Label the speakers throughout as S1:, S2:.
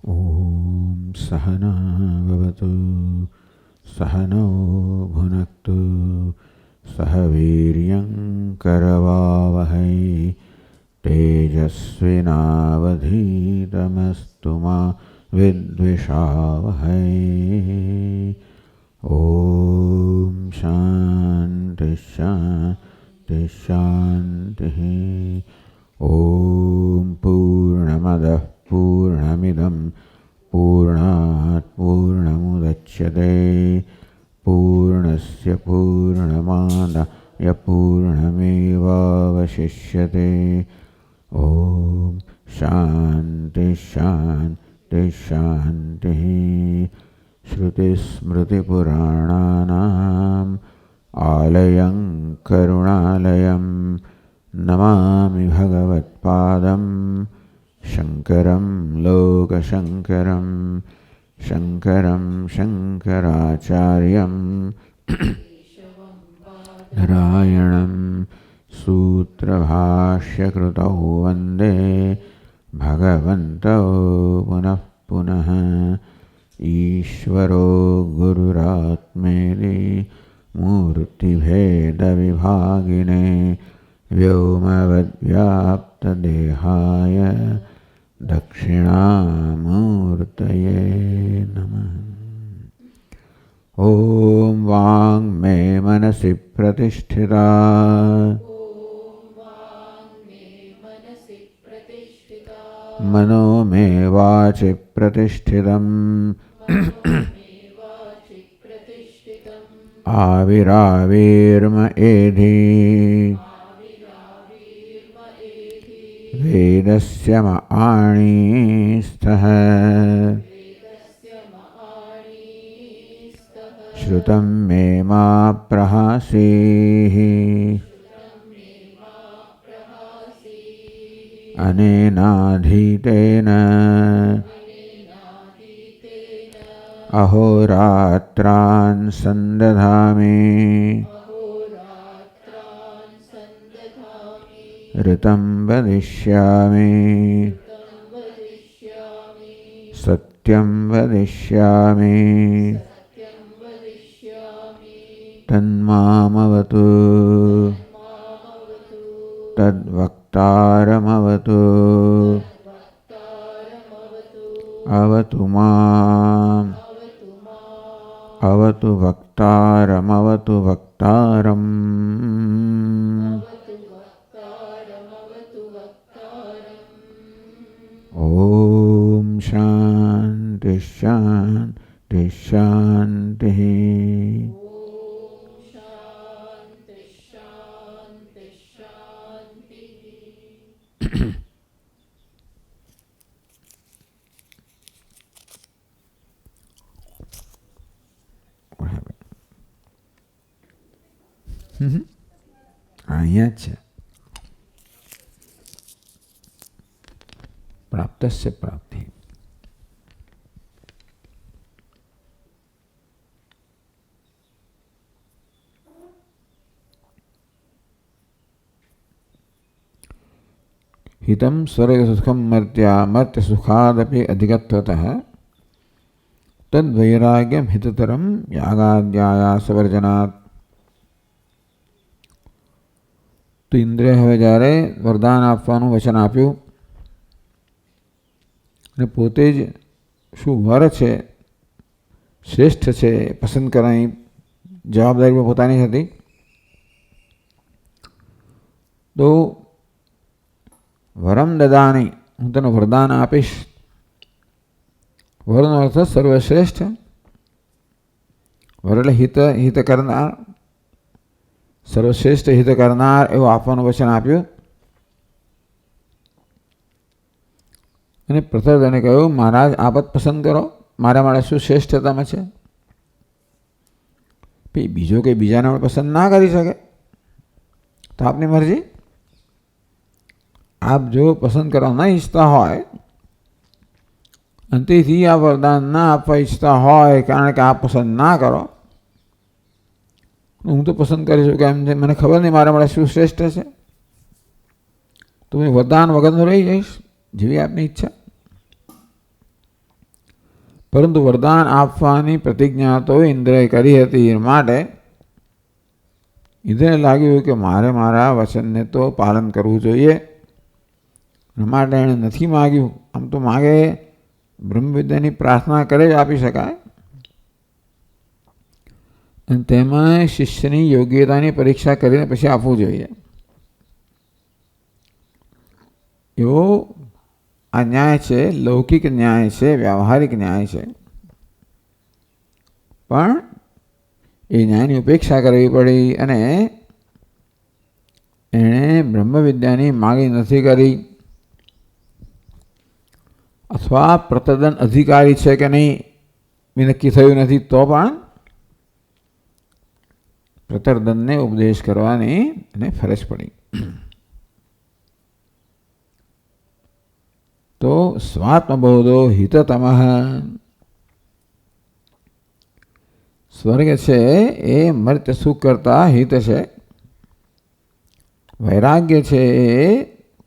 S1: ॐ सहना भवतु सहनौ भुनक्तु सह वीर्यं करवावहै तेजस्विनावधीतमस्तु मा विद्विषावहै। ॐ शान्ति शान्ति शान्तिः। ॐ पूर्णमदः पूर्णमिदं पूर्णात् पूर्णमुदच्यते पूर्णस्य पूर्णमादाय पूर्णमेवावशिष्यते। ॐ शान्ति शान्ति शान्तिः। श्रुतिस्मृतिपुराणानाम् आलयं करुणालयं नमामि भगवत्पादं शङ्करं लोकशङ्करं शङ्करं शङ्कराचार्यं नारायणं सूत्रभाष्यकृतौ वन्दे भगवन्तौ पुनः पुनः। ईश्वरो गुरुरात्मेति मूर्तिभेदविभागिने व्योमवद्व्याप्तदेहाय दक्षिणामूर्तये नमः। ॐ वाङ्मे मनसि प्रतिष्ठिता मनो मे वाचि प्रतिष्ठितम् आविराविर्म एधि वेदस्य मआणीस्थः श्रुतं मे मा प्रहासीः अनेनाधीतेन अहोरात्रान् सन्दधामि ऋतं वदिष्यामि सत्यं वदिष्यामि तन्मामवतु तद्वक्तारमवतु अवतु माम् अवतु वक्तारमवतु वक्तारम्। ॐ शान्ति शान्ति शान्तिः। અહીંયા છે प्राप्तस्य प्राप्ति। हितं स्वर्गसुखं मर्त्यसुखादपि अधिकत्वतः तद्वैराग्यं हिततरं यागाद्यायासवर्जनात्। तो इंद्रिय હવે જ્યારે વરદાન આપવાનું વચન આપ્યું અને પોતે જ શું વર છે શ્રેષ્ઠ છે પસંદ કરવાની જવાબદારી પણ પોતાની હતી, તો વરમ દદાની હું તને વરદાન આપીશ. વરનો અર્થ સર્વશ્રેષ્ઠ. વર એટલે હિત કરનાર, સર્વશ્રેષ્ઠ હિત કરનાર એવું આપવાનું વચન આપ્યું. અને પ્રથરને કહ્યું, મહારાજ આપ જ પસંદ કરો, મારા માટે શું શ્રેષ્ઠતામાં છે. બીજો કંઈ બીજાને પસંદ ના કરી શકે તો આપની મરજી. આપ જો પસંદ કરવા ન ઈચ્છતા હોય અને તેથી આ વરદાન ના આપવા ઈચ્છતા હોય કારણ કે આપ પસંદ ના કરો, હું તો પસંદ કરીશું કે એમ મને ખબર નહીં મારા માટે શું શ્રેષ્ઠ છે, તો હું વરદાન વગરનો રહી જઈશ જેવી આપની ઈચ્છા. પરંતુ વરદાન આપવાની પ્રતિજ્ઞા તો ઇન્દ્રએ કરી હતી. માટે ઇન્દ્રને લાગ્યું કે મારે મારા વચનને તો પાલન કરવું જોઈએ. માટે એણે નથી માગ્યું. આમ તો માગે બ્રહ્મવિદ્યાની પ્રાર્થના કરે જ આપી શકાય, અને તેમાં શિષ્યની યોગ્યતાની પરીક્ષા કરીને પછી આપવું જોઈએ. એવો આ ન્યાય છે, લૌકિક ન્યાય છે, વ્યવહારિક ન્યાય છે. પણ એ ન્યાયની ઉપેક્ષા કરવી પડી અને એણે બ્રહ્મવિદ્યાની માગણી નથી કરી. અથવા પ્રતદન અધિકારી છે કે નહીં એ નક્કી થયું નથી, તો પણ પ્રતર્દનને ઉપદેશ કરવાની એને ફરજ પડી. તો સ્વાત્મબોધો હિતતમઃ, સ્વર્ગ છે એ મર્ત્ય સુખ કરતા હિત છે. વૈરાગ્ય છે એ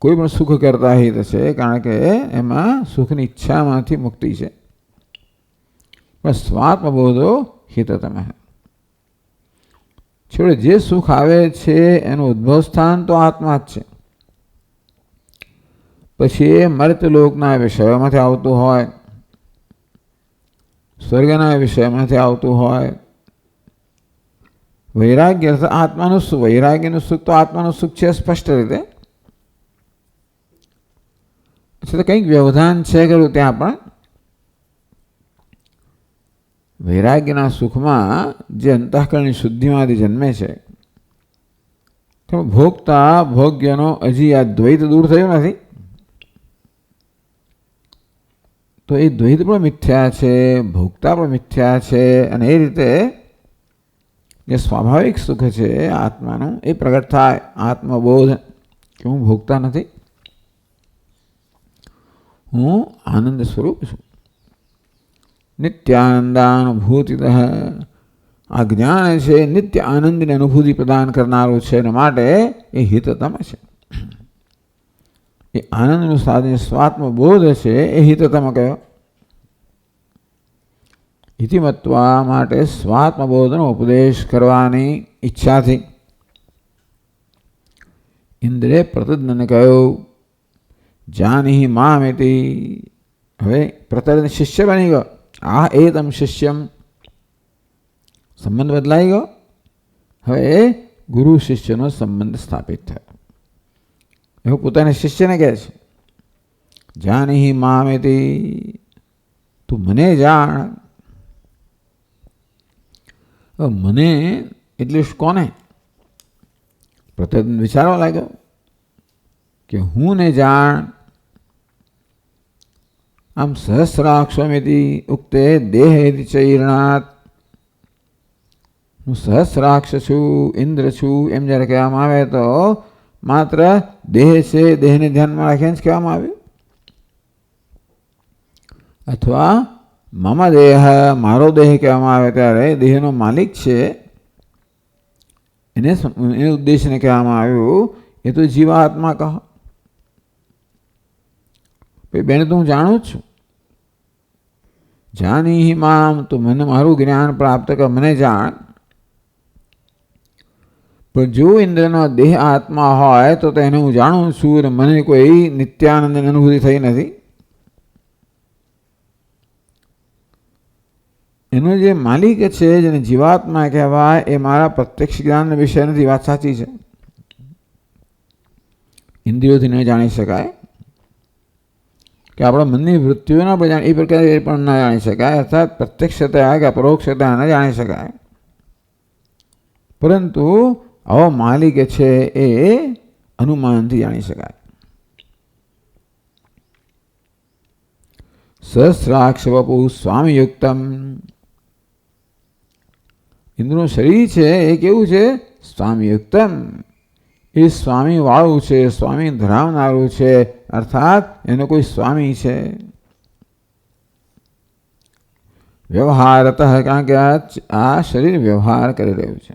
S1: કોઈ પણ સુખ કરતા હિત છે, કારણ કે એમાં સુખની ઈચ્છામાંથી મુક્તિ છે. પણ સ્વાત્મબોધો હિતતમઃ, છેવટે જે સુખ આવે છે એનું ઉદ્ભવ સ્થાન તો આત્મા જ છે. પછી એ મર્ત્યલોકના વિષયોમાંથી આવતું હોય, સ્વર્ગના વિષયમાંથી આવતું હોય. વૈરાગ્ય આત્માનું સુખ, વૈરાગ્યનું સુખ તો આત્માનું સુખ છે સ્પષ્ટ રીતે. તો કંઈક વ્યવધાન છે ખરું ત્યાં, પણ વૈરાગ્યના સુખમાં જે અંતઃકરણની શુદ્ધિમાંથી જન્મે છે, ભોગતા ભોગ્યનો હજી આ દ્વૈત દૂર થયું નથી. તો એ દ્વૈત પણ મિથ્યા છે, ભોગતા પણ મિથ્યા છે. અને એ રીતે જે સ્વાભાવિક સુખ છે આત્માનું એ પ્રગટ થાય. આત્મબોધ કે હું ભોગતા નથી, હું આનંદ સ્વરૂપ છું. નિત્યાનંદાનુભૂતિતઃ, આ જ્ઞાન છે નિત્ય આનંદની અનુભૂતિ પ્રદાન કરનારું છે. એના માટે એ હિતતમ છે. એ આનંદનું સાધન સ્વાત્મબોધ છે એ હિતતમ કયો. ઇતિમત્વા માટે સ્વાત્મબોધનો ઉપદેશ કરવાની ઈચ્છાથી ઇન્દ્રે પ્રતજ્ઞને કહ્યું જાનીહિ મામેતિ. હવે પ્રતજ્ઞ શિષ્ય બની ગયો. આ એ તમ શિષ્યમ, સંબંધ બદલાઈ ગયો. હવે ગુરુ શિષ્યનો સંબંધ સ્થાપિત થયો. એવું પોતાના શિષ્યને કહે છે, જાનીહિ મામેતિ, તું મને જાણ. મને એટલે કોને? પ્રતજ્ઞ વિચારવા લાગ્યો કે હું ને જાણ. આમ સહસ્રાક્ષમિતિ ઉક્તે દેહ ચૈરણાત, હું સહસ્રાક્ષ છું, ઇન્દ્ર છું એમ જ્યારે કહેવામાં આવે તો માત્ર દેહ છે, દેહને ધ્યાનમાં રાખીને જ કહેવામાં આવ્યું. અથવા મમ દેહ, મારો દેહ કહેવામાં આવે ત્યારે દેહનો માલિક છે એને ઉદ્દેશને કહેવામાં આવ્યું એ તો જીવાત્મા કહો. બેને તો હું જાણું જ છું. જાનીહિ મામ, તું મને મારું જ્ઞાન પ્રાપ્ત કર, મને જાણ. પણ જો ઇન્દ્રનો દેહ આત્મા હોય તો એને હું જાણું છું અને મને કોઈ નિત્યાનંદની અનુભૂતિ થઈ નથી. એનો જે માલિક છે, જેને જીવાત્મા કહેવાય, એ મારા પ્રત્યક્ષ જ્ઞાન વિશે નથી. વાત સાચી છે, ઇન્દ્રિયોથી ન જાણી શકાય. કે આપણા મનની વૃત્તિઓના આપણે એ પ્રકારે પણ ન જાણી શકાય. અર્થાત પ્રત્યક્ષતા કે અપરોક્ષતા ન જાણી શકાય. પરંતુ આવો માલિક છે એ અનુમાનથી જાણી શકાય. સહસ્રાક્ષ વપુ સ્વામીયુક્તમ, ઇન્દ્રનું શરીર છે એ કેવું છે? સ્વામીયુક્તમ, એ સ્વામી વાળું છે, સ્વામી ધરાવનારું છે. અર્થાત એનો કોઈ સ્વામી છે. વ્યવહારતઃ, કારણ કે આ શરીર વ્યવહાર કરી રહ્યું છે.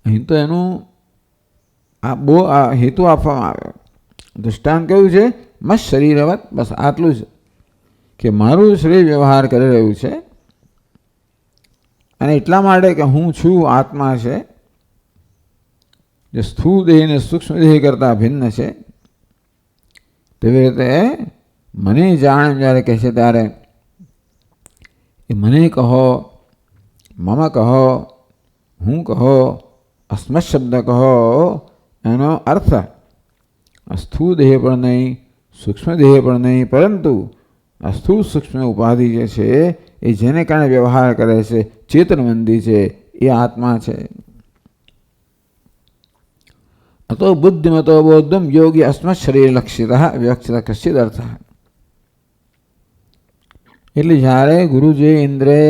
S1: અહીં તો એનું આ હેતુ આપવામાં આવ્યો. દૃષ્ટાંત કયું છે? મત શરીરવત, બસ આટલું જ. કે મારું શરીર વ્યવહાર કરી રહ્યું છે અને એટલા માટે કે હું છું, આત્મા છે, જે સ્થૂળ દેહ અને સૂક્ષ્મ દેહ કરતાં ભિન્ન છે. તેવી રીતે મને જાણ જ્યારે કહે છે ત્યારે એ મને કહો, મમ કહો, હું કહો, અસ્મત શબ્દ કહો, એનો અર્થ સ્થૂળ દેહ પણ નહીં, સૂક્ષ્મ દેહ પણ નહીં, પરંતુ આ સ્થૂળ સૂક્ષ્મ ઉપાધિ જે છે એ જેને કારણે વ્યવહાર કરે છે, ચેતનબંધી છે, એ આત્મા છે. અતો બુદ્ધિમતો બોધમ યોગી અસ્મત શરીર લક્ષિત વિવક્ષિત કશ્ચિદ અર્થ. એટલે જ્યારે ગુરુજી ઇન્દ્રે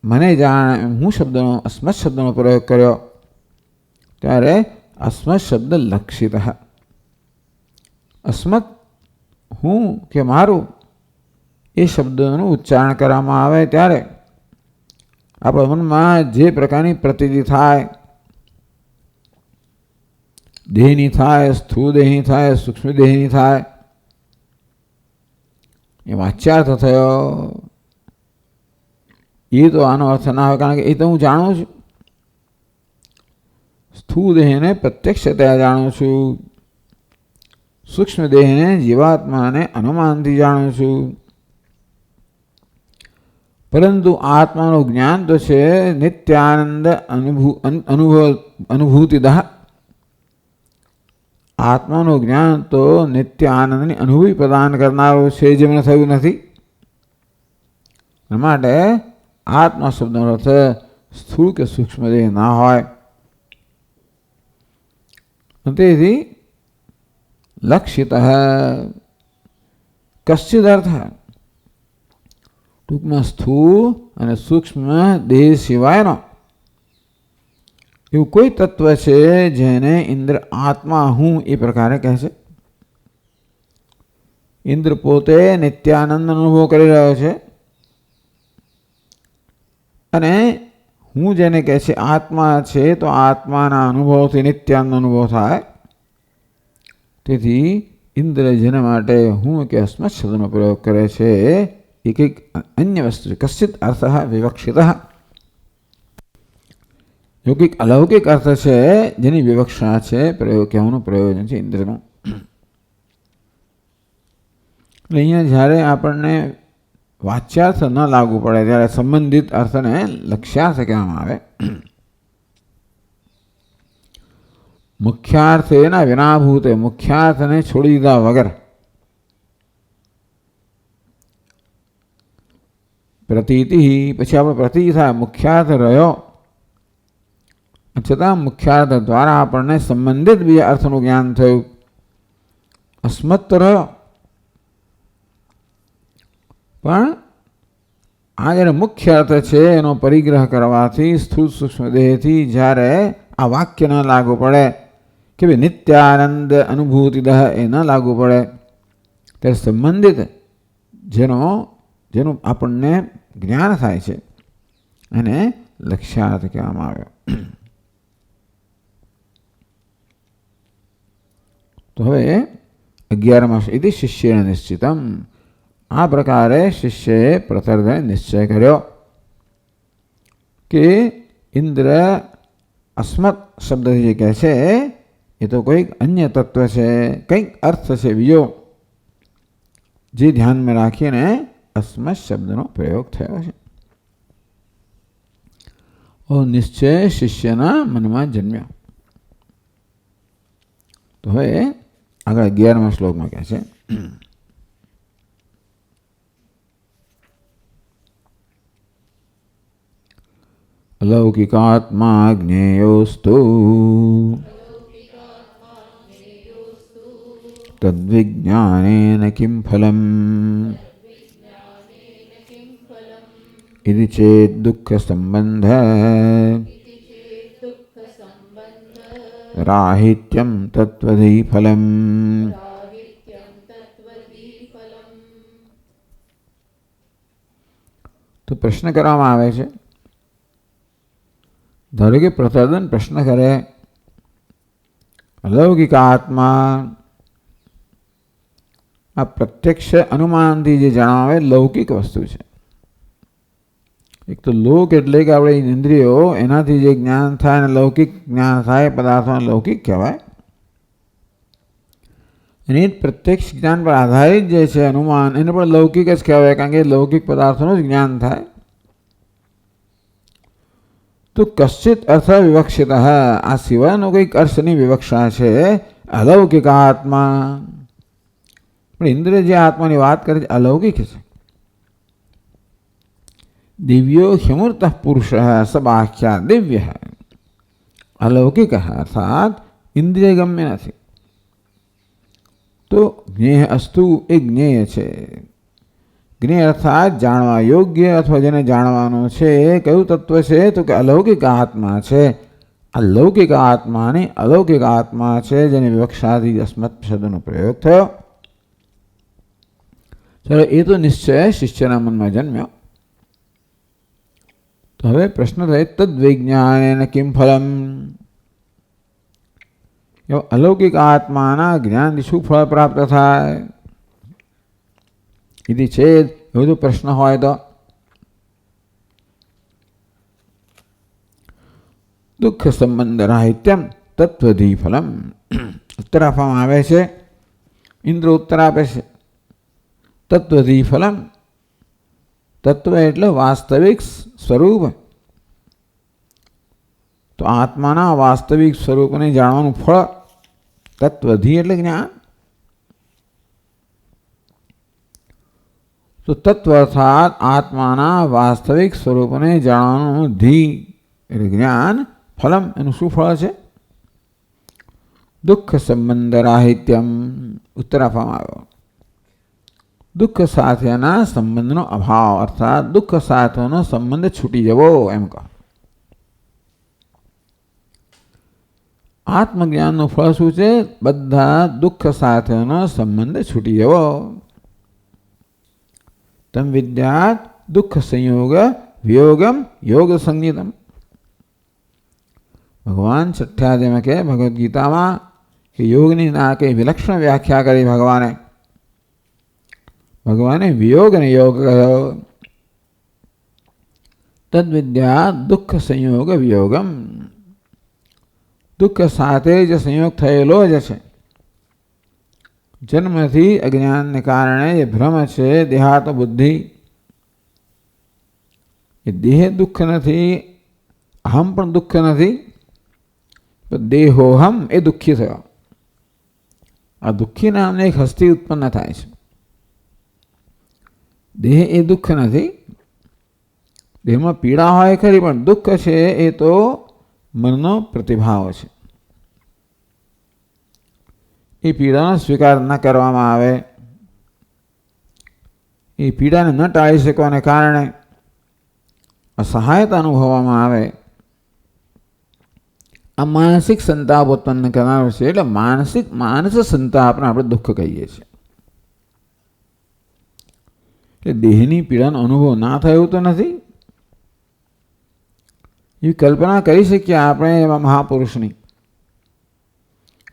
S1: મને જાણ, હું શબ્દનો, અસ્મત શબ્દનો પ્રયોગ કર્યો ત્યારે અસ્મત શબ્દ લક્ષિત. અસ્મત હું કે મારું એ શબ્દનું ઉચ્ચારણ કરવામાં આવે ત્યારે આપણા મનમાં જે પ્રકારની પ્રતીતિ થાય, દેહની થાય, સ્થૂળ દેહની થાય, સૂક્ષ્મ દેહની થાય, એ વાચ્યાર્થ થયો. એ તો આનો અર્થ ના હોય, કારણ કે એ તો હું જાણું છું. સ્થૂળ દેહને પ્રત્યક્ષતયા જાણું છું, સૂક્ષ્મ દેહને જીવાત્માને અનુમાનથી જાણું છું. પરંતુ આત્માનું જ્ઞાન તો છે નિત્યાનંદ અનુભૂતિદઃ. આત્માનું જ્ઞાન તો નિત્ય આનંદની અનુભૂતિ પ્રદાન કરનારું છે, જેમને થયું નથી. એ માટે આત્મા શબ્દનો અર્થ સ્થૂળ કે સૂક્ષ્મ દેહ ના હોય. તેથી લક્ષિત કશ્ચિદ અર્થ, ટૂંકમાં સ્થૂળ અને સૂક્ષ્મ દેહ સિવાયનો એવું કોઈ તત્વ છે જેને ઇન્દ્ર આત્મા હું એ પ્રકારે કહે છે. ઇન્દ્ર પોતે નિત્યાનંદ અનુભવ કરી રહ્યો છે અને હું જેને કહે છે આત્મા છે, તો આત્માના અનુભવથી નિત્યાનંદ અનુભવ થાય. તેથી ઇન્દ્ર જેના માટે હું કે અસ્મત શબ્દનો પ્રયોગ કરે છે એ કંઈક અન્ય વસ્તુ છે. કશ્ચિત અર્થ વિવક્ષિત, જો કંઈક અલૌકિક અર્થ છે જેની વિવક્ષા છે, પ્રયોગ કહેવાનું પ્રયોજન છે ઇન્દ્રનું. એટલે અહીંયા જ્યારે આપણને વાચ્યાર્થ ન લાગુ પડે ત્યારે સંબંધિત અર્થને લક્ષ્યાર્થ કહેવામાં આવે. મુખ્યાર્થ એના વિનાભૂતે, મુખ્યાર્થને છોડી દીધા વગર પ્રતીતિ, પછી આપણે પ્રતીતિ થાય, મુખ્યાર્થ રહ્યો, છતાં મુખ્યાર્થ દ્વારા આપણને સંબંધિત બીજા અર્થનું જ્ઞાન થયું. અસ્મત રહ્યો, પણ આ જ્યારે મુખ્ય અર્થ છે એનો પરિગ્રહ કરવાથી સ્થૂળ સૂક્ષ્મ દેહથી જ્યારે આ વાક્ય ન લાગુ પડે કે ભાઈ નિત્યાનંદ અનુભૂતિદઃ, એ ન લાગુ પડે ત્યારે સંબંધિત જેનું આપણને જ્ઞાન થાય છે એને લક્ષ્યાર્થ કહેવામાં આવ્યો. તો હવે 11મા ઇતિ શિષ્યેણ નિશ્ચિતમ. આ પ્રકારે શિષ્યએ પ્રતર્ધને નિશ્ચય કર્યો કે ઇન્દ્ર અસ્મત શબ્દથી જે કહે છે એ તો કોઈક અન્ય તત્વ છે, કંઈક અર્થ છે બીજો, જે ધ્યાનમાં રાખીને અસ્મત શબ્દનો પ્રયોગ થયો છે. નિશ્ચય શિષ્યના મનમાં જન્મ્યો. તો હવે આગળ 11મા શ્લોકમાં કહે છે અલૌકિકાત્મા જ્ઞેયોસ્તુ તદ્વિજ્ઞાનેન કિમ ફલમ ઇતિ ચેદ દુઃખ સંબંધ રાહિત્યમ તત્વધિ ફલમ. તો પ્રશ્ન કરવામાં આવે છે, ધારો કે પ્રતર્દન પ્રશ્ન કરે, અલૌકિક આત્મા આ પ્રત્યક્ષ અનુમાનથી જે જણાવે લૌકિક વસ્તુ છે. એક તો લોક એટલે કે આપણે ઇન્દ્રિયો એનાથી જે જ્ઞાન થાય અને લૌકિક જ્ઞાન થાય પદાર્થોને લૌકિક કહેવાય. અને એ પ્રત્યક્ષ જ્ઞાન પર આધારિત જે છે અનુમાન એને પણ લૌકિક જ કહેવાય, કારણ કે લૌકિક પદાર્થોનું જ જ્ઞાન થાય. તો કશ્ચિત અર્થ વિવક્ષિત, આ સિવાયનો કંઈક અર્થની વિવક્ષા છે. અલૌકિક આત્મા, પણ ઇન્દ્રિય જે આત્માની વાત કરે છે અલૌકિક છે. દિવ્યો ह्यमूर्त પુરુષ સબાખ્યા દિવ્ય, અલૌકિક અર્થાત ઇન્દ્રિય ગમ્ય નથી. તો જ્ઞેય અસ્તુ એ જ્ઞેય છે. જ્ઞેય અર્થાત જાણવા યોગ્ય અથવા જેને જાણવાનું છે કયું તત્વ છે? તો કે અલૌકિક આત્મા છે. અલૌકિક આત્માની અલૌકિક આત્મા છે જેની વિવક્ષાથી અસ્મત શબ્દનો પ્રયોગ થયો. ચલો, એ તો નિશ્ચય શિષ્યના મનમાં જન્મ્યો. તો હવે પ્રશ્ન થાય તદ્વિજ્ઞાનેન કિમ ફલમ? અલૌકિક આત્માના જ્ઞાનથી શું ફળ પ્રાપ્ત થાય? ઇતિ ચેદ, એવો જો પ્રશ્ન હોય તો દુઃખ સંબંધ રાહિત્યમ તત્વધી ફલમ. ઉત્તર આપવામાં આવે છે, ઇન્દ્ર ઉત્તર આપે છે તત્વધી ફલમ. તત્વ એટલે વાસ્તવિક સ્વરૂપ. તો આત્માના વાસ્તવિક સ્વરૂપને જાણવાનું ફળ તત્વધી એટલે જ્ઞાન. તો તત્વ અર્થાત આત્માના વાસ્તવિક સ્વરૂપને જાણવાનું ધી એટલે જ્ઞાન, ફલમ એનું શું ફળ છે? દુઃખ સંબંધ રાહિત્યમ. ઉત્તર આપવામાં આવ્યો દુઃખ સાથેના સંબંધનો અભાવ, અર્થાત દુઃખ સાથેનો સંબંધ છૂટી જવો એમ કહો. આત્મજ્ઞાનનું ફળ શું છે? બધા દુઃખ સાથેનો સંબંધ છૂટી જવો. તમ વિદ્યાત દુઃખ સંયોગ વિયોગમ યોગ સંગીતમ. ભગવાન 6ઠ્ઠા અધ્યાયમાં કહે ભગવદ્ ગીતામાં કે યોગની ના કઈ વિલક્ષણ વ્યાખ્યા કરી ભગવાને વિયોગને યોગ કહ્યો. તદ્વિદ્યા દુઃખ સંયોગ વિયોગમ. દુઃખ સાથે જ સંયોગ થયેલો જ છે. જન્મથી અજ્ઞાનને કારણે જે ભ્રમ છે દેહાત બુદ્ધિ, એ દેહ દુઃખ નથી, અહમ પણ દુઃખ નથી. તો દેહોહમ એ દુઃખી થયો. આ દુઃખી નામને એક હસ્તી ઉત્પન્ન થાય છે. દેહ એ દુઃખ નથી. દેહમાં પીડા હોય ખરી, પણ દુઃખ છે એ તો મનનો પ્રતિભાવ છે. એ પીડાનો સ્વીકાર ન કરવામાં આવે, એ પીડાને ન ટાળી શકવાને કારણે અસહાયતા અનુભવવામાં આવે. આ માનસિક સંતાપ ઉત્પન્ન કરનારો છે. એટલે માનસ સંતાપને આપણે દુઃખ કહીએ છીએ. એટલે દેહની પીડાનો અનુભવ ના થાય એવું તો નથી. એ કલ્પના કરી શકીએ આપણે એવા મહાપુરુષની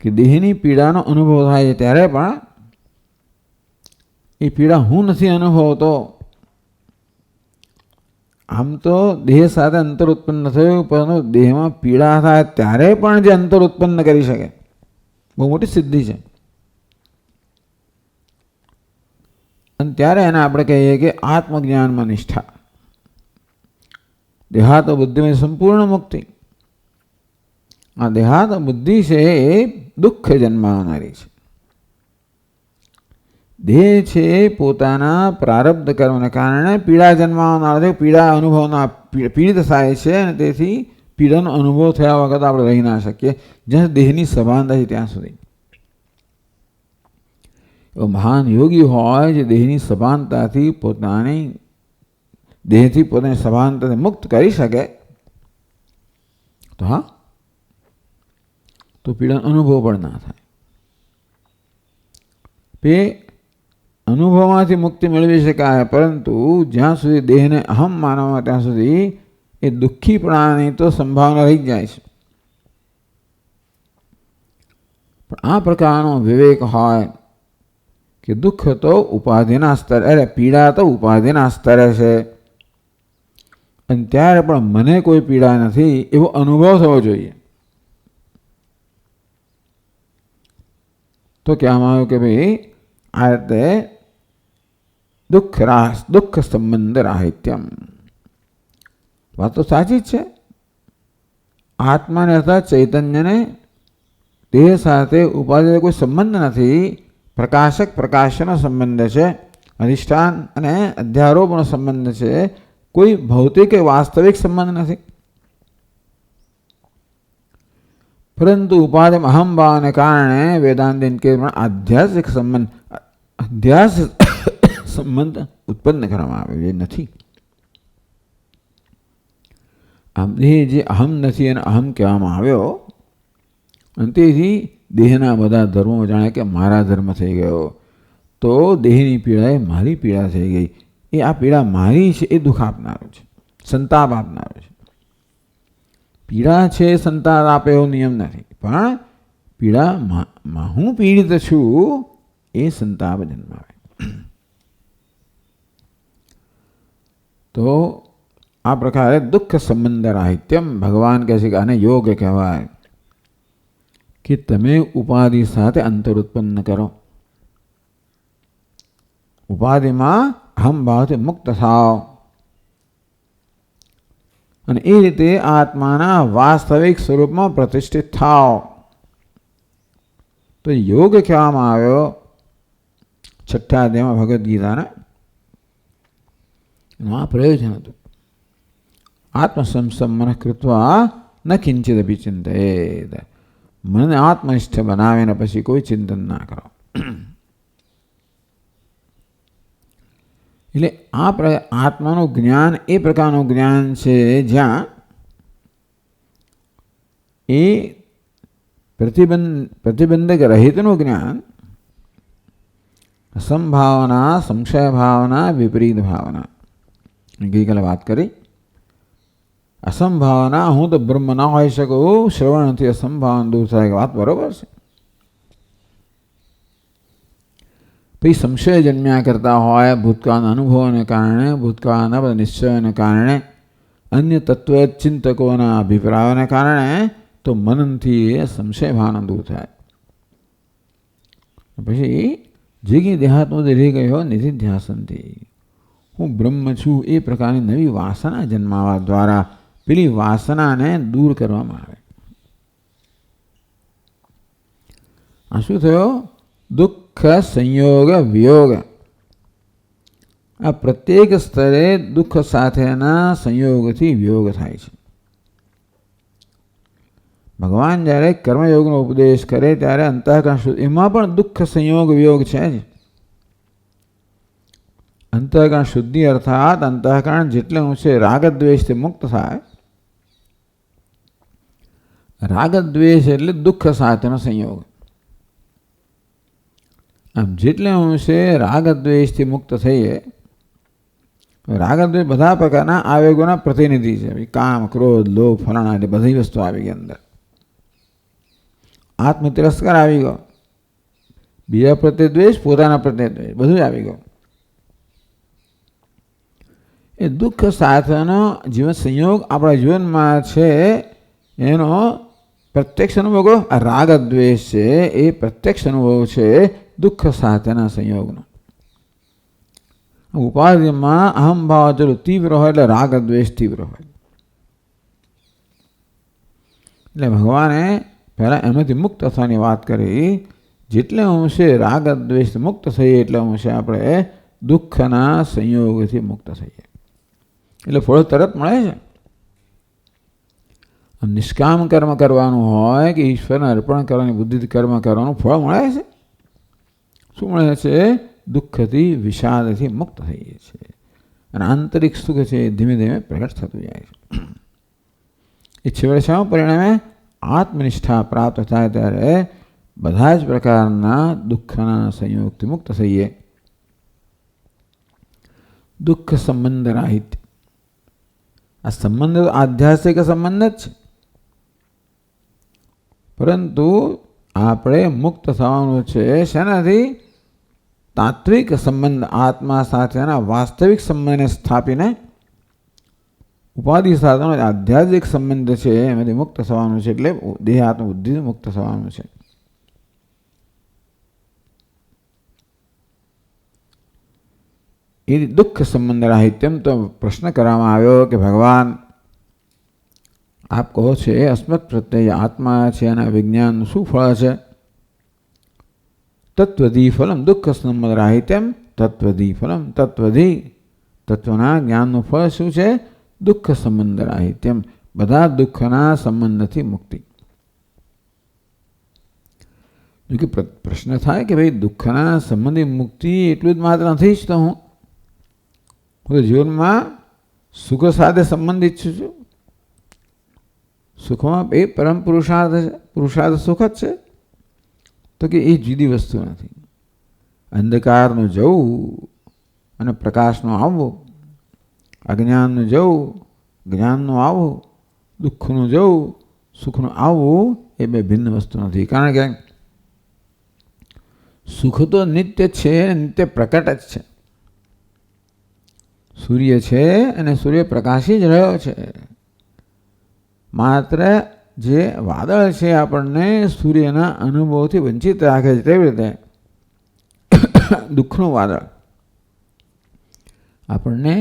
S1: કે દેહની પીડાનો અનુભવ થાય છે ત્યારે પણ એ પીડા હું નથી અનુભવતો. આમ તો દેહ સાથે અંતર ઉત્પન્ન થયું, પરંતુ દેહમાં પીડા થાય ત્યારે પણ જે અંતર ઉત્પન્ન કરી શકે બહુ મોટી સિદ્ધિ છે. અને ત્યારે એને આપણે કહીએ કે આત્મજ્ઞાનમાં નિષ્ઠા. દેહાત બુદ્ધિમાં સંપૂર્ણ મુક્તિ. આ દેહાત બુદ્ધિ છે એ દુઃખ જન્માવનારી છે. દેહ છે પોતાના પ્રારબ્ધ કર્મને કારણે પીડા જન્માવનાર છે. પીડા અનુભવના પીડિત થાય છે, અને તેથી પીડાનો અનુભવ થયા વખત આપણે રહી ના શકીએ જ્યાં દેહની સભાનતા છે ત્યાં સુધી. એવો મહાન યોગી હોય જે દેહની સભાનતાથી દેહથી પોતાની સભાનતાથી મુક્ત કરી શકે તો હા, તો પીડાનો અનુભવ પણ ના થાય. તે અનુભવમાંથી મુક્તિ મેળવી શકાય, પરંતુ જ્યાં સુધી દેહને અહમ માનવામાં ત્યાં સુધી એ દુઃખીપણાની તો સંભાવના રહી જાય છે. પણ આ પ્રકારનો વિવેક હોય કે દુઃખ તો ઉપાધિના સ્તરે, પીડા તો ઉપાધિના સ્તરે છે, અને ત્યારે પણ મને કોઈ પીડા નથી એવો અનુભવ થવો જોઈએ. તો કહેવામાં આવ્યું કે ભાઈ આ રીતે દુઃખ સંબંધ રાહિત્યમ. વાત તો સાચી જ છે. આત્માને અર્થાત ચૈતન્યને દેહ સાથે ઉપાધિ કોઈ સંબંધ નથી. પ્રકાશક પ્રકાશનો સંબંધ છે, અધિષ્ઠાન અને અધ્યારોપનો સંબંધ છે, કોઈ ભૌતિક કે વાસ્તવિક સંબંધ નથી. પરંતુ ઉપાધિ અહંભાવને કારણે વેદાંતિન કે આધ્યાત્મિક સંબંધ ઉત્પન્ન કરવામાં આવે એ નથી. આમ દેહ જે અહમ નથી અને અહમ કહેવામાં આવ્યો, અને તેથી દેહના બધા ધર્મો જાણે કે મારા ધર્મ થઈ ગયો, તો દેહની પીડા એ મારી પીડા થઈ ગઈ. એ આ પીડા મારી છે એ દુઃખ આપનારું છે, સંતાપ આપનારું છે. પીડા છે સંતાપ આપે એવો નિયમ નથી, પણ પીડામાં હું પીડિત છું એ સંતાપ જન્માવે. તો આ પ્રકારે દુઃખ સંબંધ રાહિત્યમ. ભગવાન કહે છે કે આને યોગ કહેવાય, કે તમે ઉપાધિ સાથે અંતર ઉત્પન્ન કરો, ઉપાધિમાં અહમ ભાવથી મુક્ત થાવ, અને એ રીતે આત્માના વાસ્તવિક સ્વરૂપમાં પ્રતિષ્ઠિત થાવ. તો યોગ કહેવામાં આવ્યો 6ઠ્ઠા અધ્યાયમાં ભગવદ્ ગીતાના. આ પ્રયોજન હતું. આત્મસંસમ મનઃ કૃત્વા ન કિંચિત અભી ચિંતયેત. મને આત્મનિષ્ઠ બનાવીને પછી કોઈ ચિંતન ના કરો. એટલે આ આત્માનું જ્ઞાન એ પ્રકારનું જ્ઞાન છે જ્યાં એ પ્રતિબંધક રહિતનું જ્ઞાન, અસંભાવના, સંશય ભાવના, વિપરીત ભાવના. ગઈકાલે વાત કરી. અસંભાવના, હું તો બ્રહ્મ ના હોઈ શકું, શ્રવણથી અસંભાવના દૂર થાય. વાત બરોબર છે. પછી સંશય જન્મ્યા કરતા હોય ભૂતકાળના અનુભવોને કારણે, ભૂતકાળના બધા નિશ્ચયોને કારણે, અન્ય તત્વ ચિંતકોના અભિપ્રાયોને કારણે, તો મનનથી એ સંશય ભાવના દૂર થાય. પછી જીગી દેહાત્મા રહી ગયો નિધિધ્યાસનથી હું બ્રહ્મ છું એ પ્રકારની નવી વાસના જન્માવા દ્વારા પેલી વાસનાને દૂર કરવામાં આવે. આ શું થયો? દુઃખ સંયોગ વિયોગ. આ પ્રત્યેક સ્તરે દુઃખ સાથેના સંયોગથી વિયોગ થાય છે. ભગવાન જ્યારે કર્મયોગનો ઉપદેશ કરે ત્યારે અંતઃકરણ શુદ્ધિ, એમાં પણ દુઃખ સંયોગ વિયોગ છે જ. અંતઃકરણ શુદ્ધિ અર્થાત અંતઃકરણ જેટલે ઊંચે રાગદ્વેષથી મુક્ત થાય. રાગદ્વેષ એટલે દુઃખ સાથેનો સંયોગ. આમ જેટલે ઊંચે રાગદ્વેષથી મુક્ત થઈએ. રાગદ્વેષ બધા પ્રકારના આવેગોના પ્રતિનિધિ છે. કામ, ક્રોધ, લોભ, ફલાણા એટલે બધી વસ્તુ આવી ગઈ અંદર. આત્મ તિરસ્કાર આવી ગયો, બીજા પ્રત્યે દ્વેષ, પોતાના પ્રત્યે દ્વેષ, બધું આવી ગયું. એ દુઃખ સાથેનો જીવન સંયોગ આપણા જીવનમાં છે. એનો પ્રત્યક્ષ અનુભવ આ રાગ દ્વેષ છે, એ પ્રત્યક્ષ અનુભવ છે દુઃખ સાથેના સંયોગનો. ઉપાધિમાં અહમભાવ જરૂર તીવ્ર હોય એટલે રાગ દ્વેષ તીવ્ર હોય. એટલે ભગવાને પહેલાં એમાંથી મુક્ત થવાની વાત કરી. જેટલે અંશે રાગ દ્વેષ મુક્ત થઈએ એટલે અંશે આપણે દુઃખના સંયોગથી મુક્ત થઈએ. એટલે ફળ તરત મળે છે. નિષ્કામ કર્મ કરવાનું હોય કે ઈશ્વરને અર્પણ કરવાની બુદ્ધિથી કર્મ કરવાનું ફળ મળે છે. શું મળે છે? દુઃખથી વિષાદથી મુક્ત થઈએ છીએ, અને આંતરિક સુખ છે ધીમે ધીમે પ્રગટ થતું જાય છે. એ છેવટે શા પરિણામે આત્મનિષ્ઠા પ્રાપ્ત થાય ત્યારે બધા જ પ્રકારના દુઃખના સંયોગથી મુક્ત થઈએ. દુઃખ સંબંધ રાહિત્ય. આ સંબંધ આધ્યાત્મિક સંબંધ જ છે, પરંતુ આપણે મુક્ત થવાનું છે શેનાથી? તાત્વિક સંબંધ આત્મા સાથેના વાસ્તવિક સંબંધને સ્થાપીને ઉપાધિ સાથેનો આધ્યાત્મિક સંબંધ છે એમાંથી મુક્ત થવાનું છે. એટલે દેહ આત્મ બુદ્ધિ મુક્ત થવાનું છે. એ દુઃખ સંબંધ રાહિત્યમ. તો પ્રશ્ન કરવામાં આવ્યો કે ભગવાન આપ કહો છે અસ્મત પ્રત્યય આત્મા છે અને વિજ્ઞાનનું શું ફળ છે? તત્વધી ફલમ દુઃખ સંબંધ રાહિત્યમ. તત્વધી ફલમ તત્વધી તત્વના જ્ઞાનનું ફળ શું છે? દુઃખ સંબંધ રાહિત્યમ. બધા દુઃખના સંબંધથી મુક્તિ. જો કે પ્રશ્ન થાય કે ભાઈ દુઃખના સંબંધી મુક્તિ એટલું જ માત્ર નથી ઈચ્છતો હું તો જીવનમાં સુખ સાથે સંબંધિત છું. સુખમાં એ પરમ પુરુષાર્થ સુખ જ છે. તો કે એ જુદી વસ્તુ નથી. અંધકારનું જવું અને પ્રકાશનું આવવું, અજ્ઞાનનું જવું, જ્ઞાનનું આવવું, દુઃખનું જવું, સુખનું આવવું એ બે ભિન્ન વસ્તુ નથી. કારણ કે સુખ તો નિત્ય છે, નિત્ય પ્રકટ જ છે. સૂર્ય છે અને સૂર્ય પ્રકાશી જ રહ્યો છે. માત્ર જે વાદળ છે આપણને સૂર્યના અનુભવથી વંચિત રાખે છે. તેવી રીતે દુઃખનું વાદળ આપણને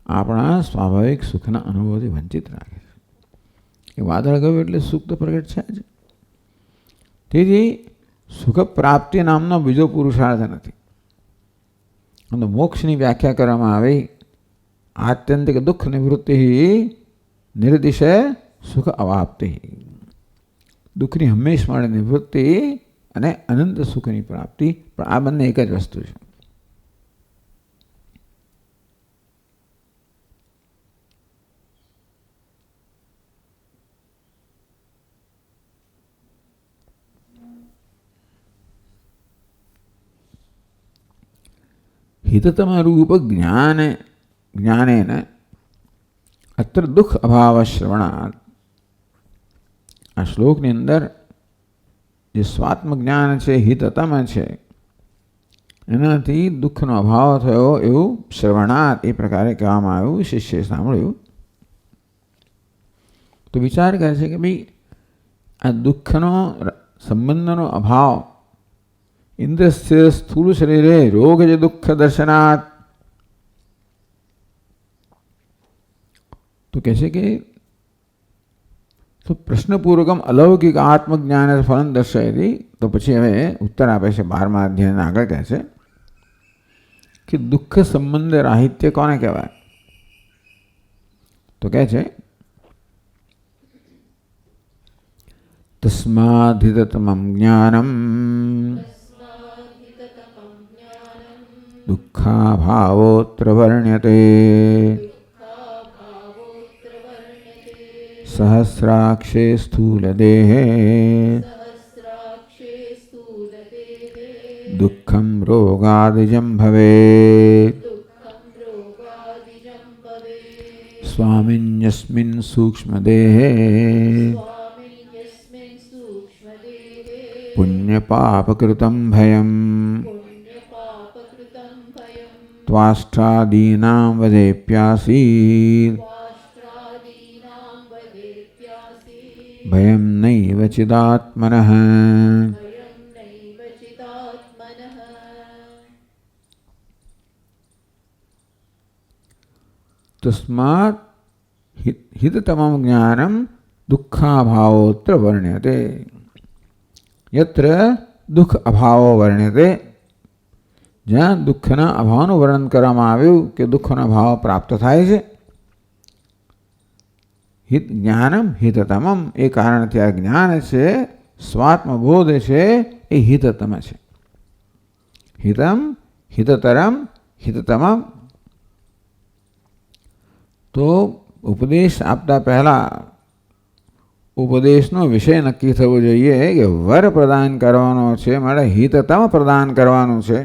S1: આપણા સ્વાભાવિક સુખના અનુભવથી વંચિત રાખે છે. એ વાદળ ગયું એટલે સુખ તો પ્રગટ છે જ. તેથી સુખ પ્રાપ્તિ નામનો બીજો પુરુષાર્થ નથી. અને મોક્ષની વ્યાખ્યા કરવામાં આવી આત્યંતિક દુઃખ નિવૃત્તિ નિર્દિશે સુખ અવાપ્તિ. દુઃખની હંમેશ માટે નિવૃત્તિ અને અનંત સુખની પ્રાપ્તિ. પણ આ બંને એક જ વસ્તુ છે. હિતતમ રૂપ જ્ઞાનેન અત્ર દુઃખ અભાવ શ્રવણાત. આ શ્લોકની અંદર જે સ્વાત્મ જ્ઞાન છે, હિતતમ છે, એનાથી દુઃખનો અભાવ થયો એવું શ્રવણાત એ પ્રકારે કહેવામાં આવ્યું. શિષ્યએ સાંભળ્યું તો વિચાર કરે છે કે ભાઈ આ દુઃખનો સંબંધનો અભાવ ઇન્દ્રસ્ય સ્થૂળ શરીરે રોગ જે દુઃખ દર્શનાત. તો કહે છે કે તો પ્રશ્નપૂર્વકમ અલૌકિક આત્મજ્ઞાન ફલન દર્શાવી. તો પછી હવે ઉત્તર આપે છે 12મા અધ્યાયના આગળ કહે છે કે દુઃખ સંબંધ રાહિત્ય કોને કહેવાય? તો કહે છે તસ્માધિતતમં જ્ઞાનમ દુઃખાભાવોત્ર વર્ણ્યતે સહસ્રાક્ષે સ્થૂલદેહે દુઃખમ રોગાદિજં ભવેત. સ્વામિન્યસ્મિન સૂક્ષ્મદેહે પુણ્યપાપકૃતં ભયં ત્વાષ્ટાદીનાં વદેપ્યાસીત ભયં નૈવ ચિદાત્મનઃ. તસ્માत् હિતતમં જ્ઞાનમ દુઃખાભાવોત્ર વર્ણ્યતે. યત્ર દુઃખ અભાવો વર્ણ્યતે. જ્યાં દુઃખના અભાવનું વર્ણન કરવામાં આવ્યું કે દુઃખનો ભાવ પ્રાપ્ત થાય છે. હિત જ્ઞાનમ હિતતમમ એ કારણથી આ જ્ઞાન છે, સ્વાત્મબોધ છે, એ હિતતમ છે. હિતમ હિતતરમ હિતતમમ. તો ઉપદેશ આપતા પહેલા ઉપદેશનો વિષય નક્કી થવો જોઈએ કે વર પ્રદાન કરવાનો છે, મારે હિતતમ પ્રદાન કરવાનું છે.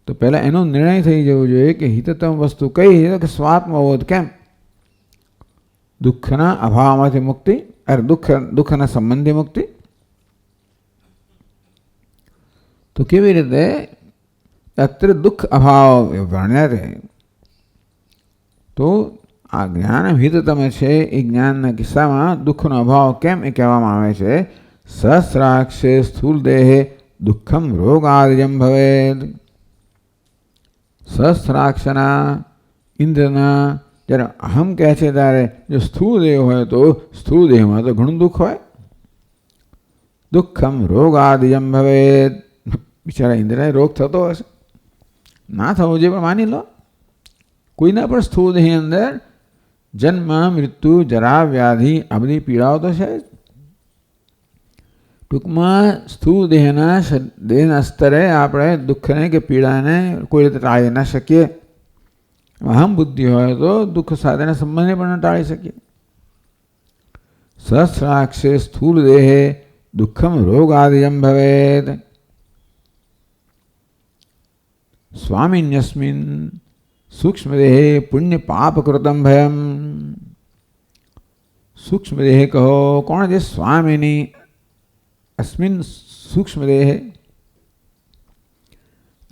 S1: તો પહેલાં એનો નિર્ણય થઈ જવો જોઈએ કે હિતતમ વસ્તુ કઈ છે કે સ્વાત્મબોધ. કેમ? દુઃખના અભાવમાંથી મુક્તિ, દુઃખના સંબંધી મુક્તિ. તો કેવી રીતે? अत्र दुख अभाव वर्ण्यते। तो आ ज्ञान हिततम है ए ज्ञान किस्सामां दुखनो अभाव केम ए कहेवामां आवे छे। सहस्राक्षे स्थूल देहे दुखम रोगादिजम भवेद। सहस्राक्षना इंद्રના જ્યારે અહમ કહે છે ત્યારે જો સ્થૂળ દેહ હોય તો સ્થૂળ દેહમાં તો ઘણું દુઃખ હોય. દુઃખમ રોગાદિજમ ભવેદ. બિચારા ઇન્દ્રને રોગ થતો હશે, ના થવો જોઈએ પણ માની લો કોઈના પણ સ્થૂળ દેહની અંદર જન્મ મૃત્યુ જરા વ્યાધિ આ બધી પીડાઓ તો છે. ટૂંકમાં સ્થૂળ દેહના સ્તરે આપણે દુઃખને કે પીડાને કોઈ રીતે ટાળી ના શકીએ. અહમ બુદ્ધિ હોય તો દુઃખ સાથેના સંબંધને પણ ટાળી શકીએ. સહસ્રાક્ષે સ્થૂલ દેહે દુઃખમ રોગાદિજમ ભવેદ. સ્વામિન્યસ્મિન સૂક્ષ્મ દેહે પુણ્ય પાપ કૃતમ ભયમ. સૂક્ષ્મ દેહ કહો કોણ છે? સ્વામિની અસ્મિન સૂક્ષ્મ દેહે.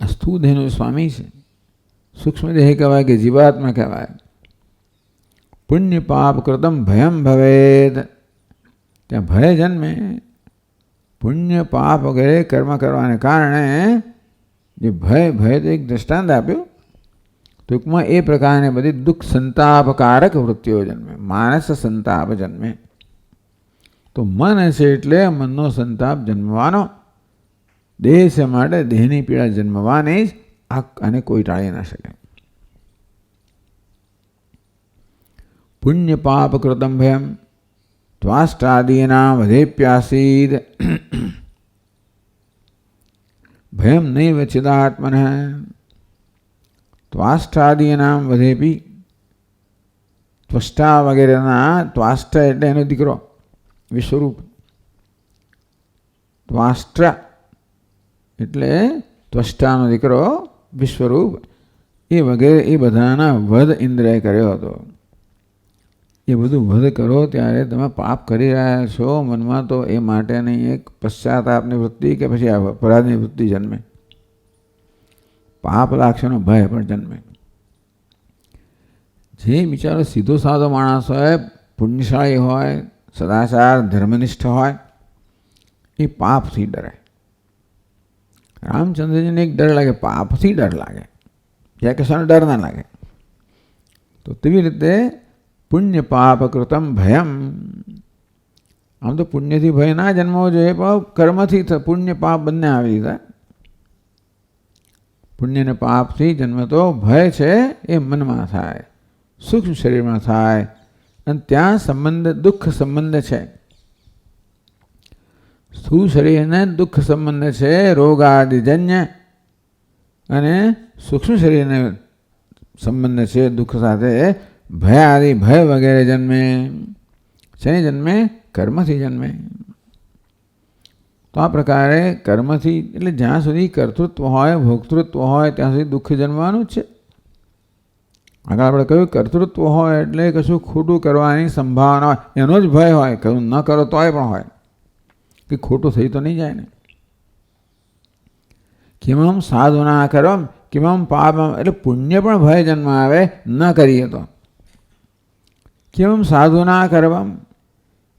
S1: આ સ્થૂળ દેહનો સ્વામી છે. સૂક્ષ્મ દેહ કહેવાય કે જીવાત્મા કહેવાય. પુણ્ય પાપ કૃતમ ભયમ ભવેદ. ત્યાં ભય જન્મે. પુણ્ય પાપ વગેરે કર્મ કરવાને કારણે જે ભય તો એક દ્રષ્ટાંત આપ્યું. ટૂંકમાં એ પ્રકારની બધી દુઃખ સંતાપકારક વૃત્તિઓ જન્મે. માનસ સંતાપ જન્મે. તો મન છે એટલે મનનો સંતાપ જન્મવાનો. દેહ છે માટે દેહની પીડા જન્મવાની જ. આને કોઈ ટાળી ના શકે. પુણ્ય પાપ કૃતમ ભયમ ત્વાષ્ટાદીના વધેપ્યાસીદ. ભયમ નૈવ ચિદાત્મન ત્વાષ્ટાદીના વધેપી. ત્વષ્ટા વગેરેના ત્વાષ્ટ એટલે એનો દીકરો વિશ્વરૂપ. ત્વાષ્ટ્ર એટલે ત્વષ્ટાનો દીકરો વિશ્વરૂપ. એ વગેરે એ બધાના વધ ઇન્દ્રએ કર્યો હતો. એ બધું વધ કરો ત્યારે તમે પાપ કરી રહ્યા છો મનમાં તો એ માટેની એક પશ્ચાતાપની વૃત્તિ કે પછી અપરાધની વૃત્તિ જન્મે. પાપ લાગશેનો ભય પણ જન્મે. જે બિચારો સીધો સાધો માણસ હોય, પુણ્યશાળી હોય, સદાચાર ધર્મનિષ્ઠ હોય, એ પાપથી ડરે. રામચંદ્રજીને એક ડર લાગે, પાપથી ડર લાગે. જ્યાં કશાનો ડર ના લાગે. તો તેવી રીતે પુણ્ય પાપ કૃતમ ભયમ. આમ તો પુણ્યથી ભય ના જન્મવો જોઈએ પણ કર્મથી પુણ્ય પાપ બંને આવી દીધા. પુણ્ય ને પાપથી જન્મતો ભય છે એ મનમાં થાય, સૂક્ષ્મ શરીરમાં થાય અને ત્યાં સંબંધ દુઃખ સંબંધ છે. સ્થૂળ શરીરને દુઃખ સંબંધ છે રોગાદિજન્ય અને સૂક્ષ્મ શરીરને સંબંધ છે દુઃખ સાથે. ભય આદિ ભય વગેરે જન્મે. શેની જન્મે? કર્મથી જન્મે. તો આ પ્રકારે કર્મથી એટલે જ્યાં સુધી કર્તૃત્વ હોય ભોક્તૃત્વ હોય ત્યાં સુધી દુઃખ જન્મવાનું જ છે. આગળ આપણે કહ્યું કર્તૃત્વ હોય એટલે કશું ખોટું કરવાની સંભાવના હોય એનો જ ભય હોય. કયું ન કરો તોય પણ હોય કે ખોટું થઈ તો નહીં જાય ને. કિમમ સાધુના કરમ કિમમ પાપમ એટલે પુણ્ય પણ ભય જન્મ આવે ન કરીએ તો. કિમમ સાધુના કરવમ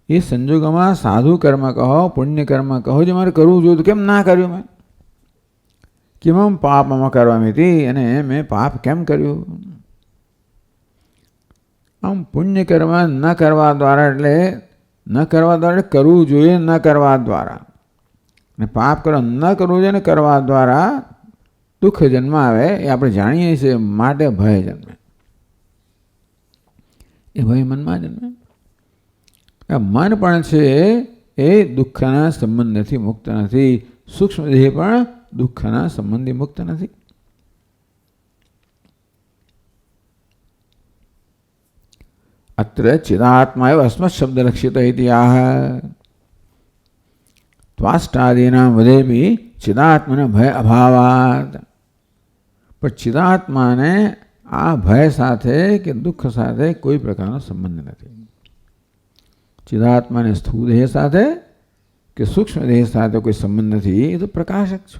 S1: એ સંજોગોમાં સાધુ કર્મ કહો પુણ્ય કર્મ કહો જે મારે કરવું જોઈએ તો કેમ ના કર્યું મેં. કિમમ પાપમાં કરવામીથી અને મેં પાપ કેમ કર્યું. આમ પુણ્ય કર્મ ન કરવા દ્વારા એટલે ન કરવા દ્વારા કરવું જોઈએ ન કરવા દ્વારા. અને પાપ કર્મ ન કરવું જોઈએ ને કરવા દ્વારા દુઃખ જન્મ આવે એ આપણે જાણીએ છીએ. માટે ભય જન્મે. એ ભય મનમાં જન્મે. મન પણ છે એ દુઃખના સંબંધથી મુક્ત નથી. સૂક્ષ્મ દેહ પણ દુઃખના સંબંધી મુક્ત નથી. અત્ર ચિદાત્મા એવ અસ્મત શબ્દ લક્ષિત ઇતિ આહ. ત્વાષ્ટાદીના વધેપી ચિદાત્માના ભય અભાવાત. પણ ચિદાત્માને આ ભય સાથે કે દુઃખ સાથે કોઈ પ્રકારનો સંબંધ નથી. ચિદાત્માને સ્થૂળ દેહ સાથે કે સૂક્ષ્મ દેહ સાથે કોઈ સંબંધ નથી. એ તો પ્રકાશક છે.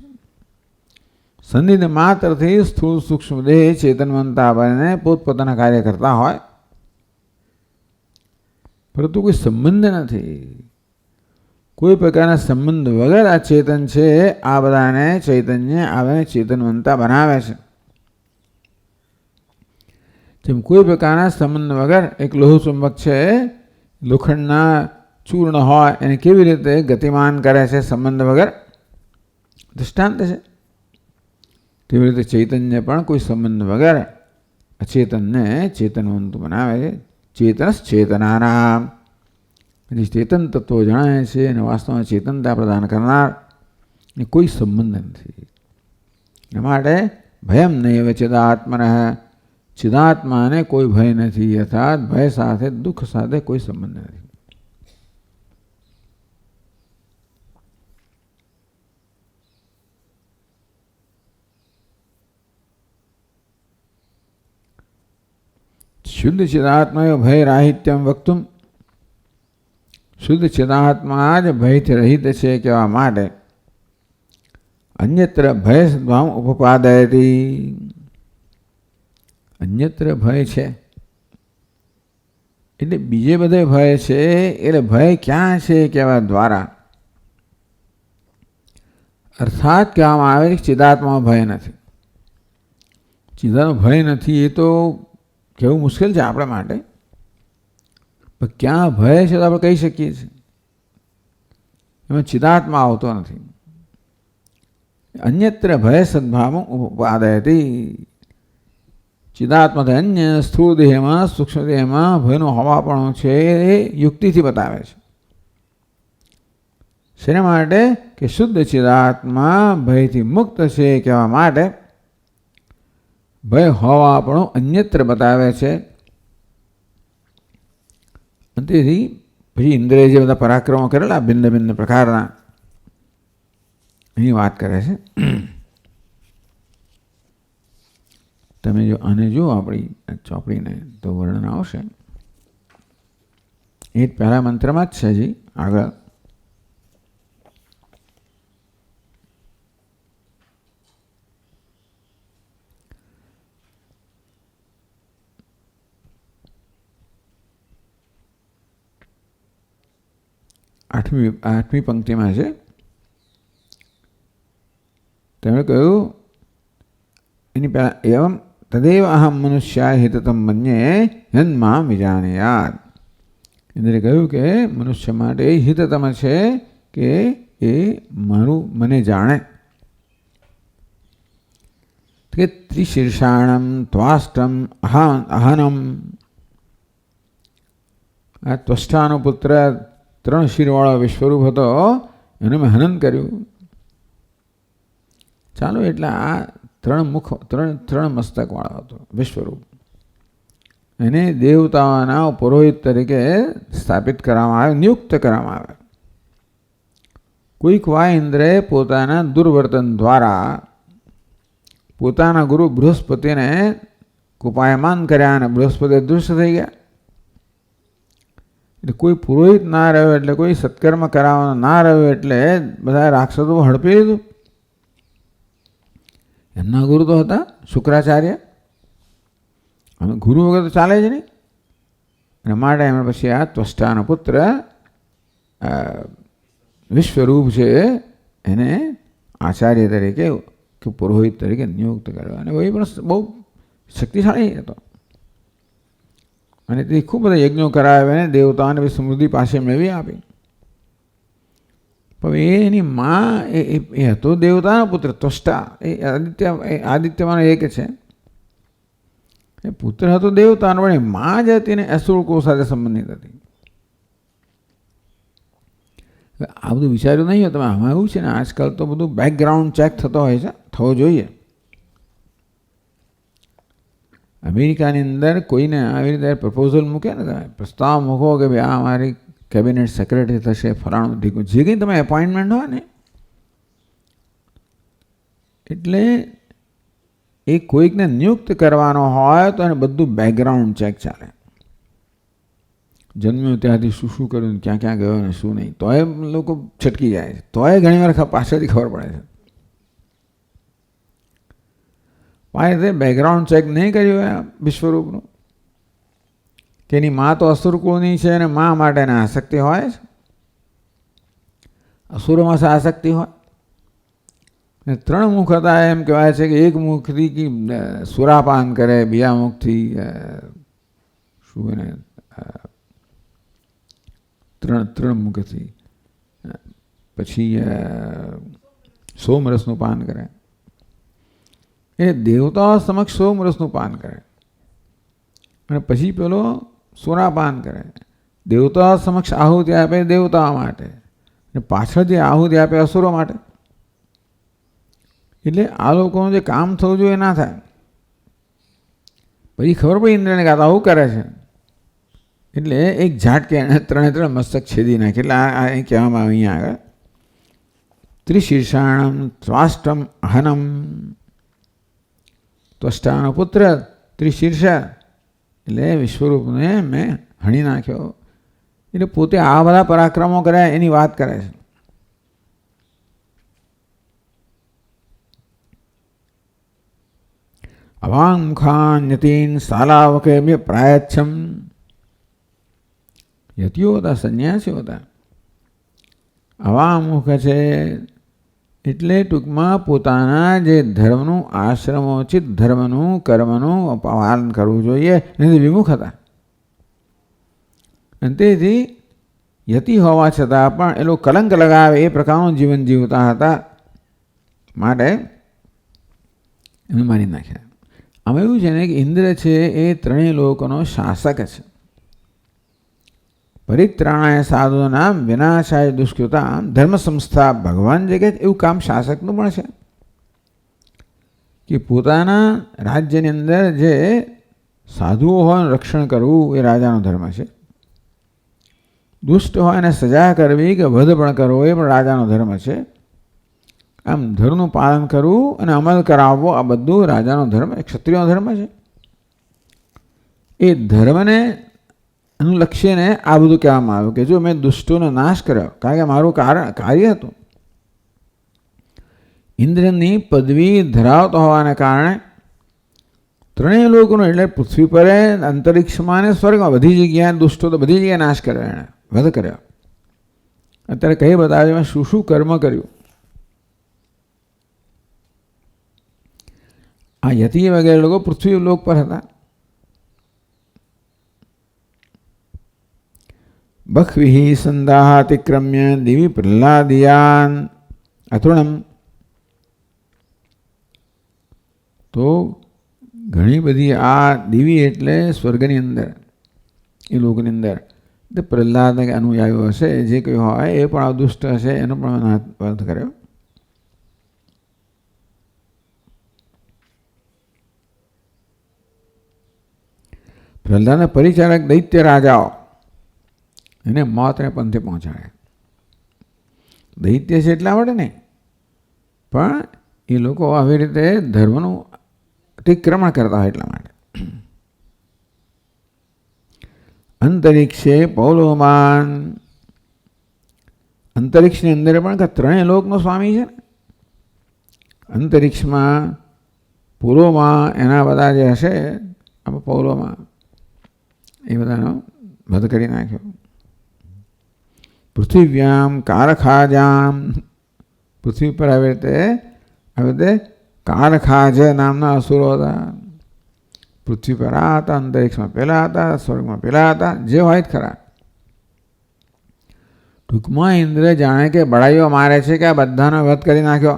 S1: સંધિને માત્રથી સ્થૂળ સૂક્ષ્મ દેહ ચેતનવંતા બને પોતપોતાના કાર્ય કરતા હોય, પરંતુ કોઈ સંબંધ નથી. કોઈ પ્રકારના સંબંધ વગર આ ચેતન છે આ બધાને ચૈતન્ય આવે ચેતનવંતા બનાવે છે. જેમ કોઈ પ્રકારના સંબંધ વગર એક લોહ ચુંબક છે, લોખંડના ચૂર્ણ હોય એને કેવી રીતે ગતિમાન કરે છે સંબંધ વગર, દૃષ્ટાંત છે. તેવી રીતે ચૈતન્ય પણ કોઈ સંબંધ વગર અચેતનને ચેતનવંતું બનાવે છે. ચેતનસ ચેતનાનામ, ચેતન તત્વો જણાય છે અને વાસ્તવમાં ચેતનતા પ્રદાન કરનાર ને કોઈ સંબંધ નથી. એ માટે ભયમ નૈવ ચિદાત્મનઃ, ચિદાત્માને કોઈ ભય નથી, અર્થાત ભય સાથે દુઃખ સાથે કોઈ સંબંધ નથી. શુદ્ધ ચિદાત્મા ભય રાહિત્યમ વક્તુમ, શુદ્ધ ચિદાત્મા જ ભયથી રહિત છે કહેવા માટે અન્યત્ર ભય સદ્ભાવ ઉપપાદયતી, અન્યત્ર ભય છે એટલે બીજે બધે ભય છે, એટલે ભય ક્યાં છે કહેવા દ્વારા અર્થાત કહેવામાં આવે કે ચિદાત્મા ભય નથી. ચિદાત્મા ભય નથી એ તો કહેવું મુશ્કેલ છે આપણા માટે, પણ ક્યાં ભય છે તો આપણે કહી શકીએ છીએ. એમાં ચિદાત્મા આવતો નથી. અન્યત્ર ભય સદ્ભાવ ઉપાદયતી, ચિદાત્મા અન્ય સ્થૂળ દેહમાં સૂક્ષ્મ દેહમાં ભયનો હોવાપણો છે એ યુક્તિથી બતાવે છે. શેના માટે? કે શુદ્ધ ચિદાત્મા ભયથી મુક્ત છે કહેવા માટે ભય હોવાપણું અન્યત્ર બતાવે છે. તેથી પછી ઇન્દ્રિય જે બધા પરાક્રમો કરેલા ભિન્ન ભિન્ન પ્રકારના અહીં વાત કરે છે. તમે જો આને જો આપણી ચોપડીને તો વર્ણન આવશે. એ પહેલા મંત્રમાં જ છે. હજી આગળ આઠમી પંક્તિમાં છે. તેમણે કહ્યું એની પહેલા એવમ તદેવ અહમ મનુષ્યાય હિતતમ મન્યે યન્મામ વિજાનયાત. એને કહ્યું કે મનુષ્ય માટે એ હિતતમ છે કે એ મારું મને જાણે. કે ત્રિશીર્ષાણમ ત્વાષ્ટમ અહનમ, આ ત્વષ્ટાનો પુત્ર 3 શિરવાળો વિશ્વરૂપ હતો, એને મેં હનન કર્યું. ચાલો એટલે આ 3 મુખ 3 મસ્તક વાળો હતો વિશ્વરૂપ. એને દેવતાઓના પુરોહિત તરીકે સ્થાપિત કરવામાં આવે, નિયુક્ત કરવામાં આવે. કોઈક વા ઇન્દ્રએ પોતાના દુર્વર્તન દ્વારા પોતાના ગુરુ બૃહસ્પતિને કુપાયમાન કર્યા અને બૃહસ્પતિ દૃશ્ય થઈ ગયા. એટલે કોઈ પુરોહિત ના રહ્યો એટલે કોઈ સત્કર્મ કરાવવાનો ના રહ્યો એટલે બધા રાક્ષસો હડપી લીધું. એમના ગુરુ તો હતા શુક્રાચાર્ય, અને ગુરુ વગર તો ચાલે જ નહીં. અને માટે એમણે પછી આ ત્વષ્ટાનો પુત્ર વિશ્વરૂપ છે એને આચાર્ય તરીકે કે પુરોહિત તરીકે નિયુક્ત કર્યો. અને એ પણ બહુ શક્તિશાળી હતો અને તે ખૂબ બધા યજ્ઞો કરાવ્યા, દેવતાઓને બી સમૃદ્ધિ પાસે મેળવી આપી. પણ એની માં એ હતો દેવતાનો પુત્ર ત્વષ્ટા, એ આદિત્યમાંનો એક છે. એ પુત્ર હતો દેવતાનો, પણ એ માં જ હતી ને અસુરકો સાથે સંબંધિત હતી. આ બધું વિચાર્યું નહીં હોય તમે. આમાં એવું છે ને આજકાલ તો બધું બેકગ્રાઉન્ડ ચેક થતો હોય છે, થવો જોઈએ. અમેરિકાની અંદર કોઈને આવી રીતે પ્રપોઝલ મૂકે ને, તમે પ્રસ્તાવ મૂકો કે ભાઈ આ અમારી કેબિનેટ સેક્રેટરી થશે, ફલાણું ઢીકું, જે કંઈ તમે એપોઇન્ટમેન્ટ હોય ને, એટલે એ કોઈકને નિયુક્ત કરવાનો હોય તો એને બધું બેકગ્રાઉન્ડ ચેક ચાલે. જન્મ્યો ત્યાંથી શું શું કર્યું, ક્યાં ક્યાં ગયો ને શું નહીં, તોય લોકો છટકી જાય છે. તોય ઘણી વાર પાછળથી ખબર પડે છે. પાસે બેકગ્રાઉન્ડ ચેક નહીં કર્યું વિશ્વરૂપનું કે એની મા તો અસુરકુળની છે અને મા માટેને આસક્તિ હોય છે, અસુરોમાં આસક્તિ હોય. ને 3 મુખ હતા એમ કહેવાય છે કે એક મુખથી સુરાપાન કરે, બીજા મુખથી શું એને ત્રણ મુખથી પછી સોમરસનું પાન કરે. એ દેવતાઓ સમક્ષ સોમરસનું પાન કરે અને પછી પેલો સુરાપાન કરે. દેવતાઓ સમક્ષ આહુતિ આપે દેવતાઓ માટે અને પાછળથી આહુતિ આપે અસુરો માટે. એટલે આ લોકોનું જે કામ થવું જોઈએ ના થાય. પછી ખબર પડી ઇન્દ્રને કે આવું કરે છે એટલે એક ઝાટકે એને 3 મસ્તક છેદી નાખે. એટલે આ કહેવામાં અહીંયા આગળ ત્રિશીર્ષાણમ સ્વાષ્ટમ અહનમ, ત્વષ્ટાનો પુત્ર ત્રિશીર્ષા એટલે વિશ્વરૂપને મેં હણી નાખ્યો. એટલે પોતે આ બધા પરાક્રમો કર્યા એની વાત કરે છે. અવાંગ મુખાન યતીન સાલાવકે મેં પ્રાયચ્છમ. યતિઓ હતા, સંન્યાસીઓ હતા. અવામુખ છે એટલે ટૂંકમાં પોતાના જે ધર્મનું આશ્રમોચિત ધર્મનું કર્મનું પાલન કરવું જોઈએ એનાથી વિમુખ હતા. અને તેથી યતિ હોવા છતાં પણ એ લોકો કલંક લગાવે એ પ્રકારનું જીવન જીવતા હતા. માટે એમને મારી નાખ્યા. આમાં એવું છે ને કે ઇન્દ્ર છે એ 3 લોકોનો શાસક છે. પરિત્રાણાય સાધુના વિનાશાય દુષ્કૃતા ધર્મ સંસ્થા ભગવાન જે કહે એવું કામ શાસકનું પણ છે કે પોતાના રાજ્યની અંદર જે સાધુઓ હોય રક્ષણ કરવું એ રાજાનો ધર્મ છે. દુષ્ટ હોય એને સજા કરવી કે વધ પણ કરવો એ પણ રાજાનો ધર્મ છે. આમ ધર્મનું પાલન કરવું અને અમલ કરાવવો આ બધું રાજાનો ધર્મ, ક્ષત્રિયનો ધર્મ છે. એ ધર્મને અનુલક્ષીને આ બધું કહેવામાં આવ્યું કે જો મેં દુષ્ટોનો નાશ કર્યો, કારણ કે મારું કાર્ય હતું. ઇન્દ્રની પદવી ધરાવતો હોવાને કારણે 3 લોકોનો એટલે પૃથ્વી પર, અંતરિક્ષમાં અને સ્વર્ગમાં બધી જગ્યાએ દુષ્ટો તો બધી જગ્યાએ નાશ કર્યો, એણે વધ કર્યો. અત્યારે કઈ બતાવે મેં શું શું કર્મ કર્યું. આ યતિ વગેરે લોકો પૃથ્વી લોક પર હતા. બહ્વિઃ સંદાહાતિક્રમ્ય દિવી પ્રહલાદિયાન અથૃણમ. તો ઘણી બધી આ દિવી એટલે સ્વર્ગની અંદર એ લોકોની અંદર પ્રહલાદ અનુયાયીઓ હશે જે કંઈ હોય એ પણ દુષ્ટ હશે એનો પણ વધ કર્યો. પ્રહલાદના પરિચારક દૈત્ય રાજાઓ એને મોતને પંથે પહોંચાડે. દૈત્ય છે એટલા માટે નહીં, પણ એ લોકો આવી રીતે ધર્મનું અતિક્રમણ કરતા હોય એટલા માટે. અંતરિક્ષે પૌલોમાન, અંતરિક્ષની અંદર પણ 3 લોકનો સ્વામી છે ને. અંતરિક્ષમાં પૂર્વમાં એના બધા જે હશે પૌલોમાં એ બધાનો વધ કરી નાખ્યો. પૃથ્વીવ્યામ કારખાજામ, પૃથ્વી પર આવી રીતે કારખાજ નામના અસુરો હતા. પૃથ્વી પર આ હતા, અંતરિક્ષમાં પેલા હતા, સ્વર્ગમાં પેલા હતા, જે હોય જ ખરા. ટૂંકમાં ઇન્દ્ર જાણે કે બળાઈઓ મારે છે કે આ બધાનો વધ કરી નાખ્યો.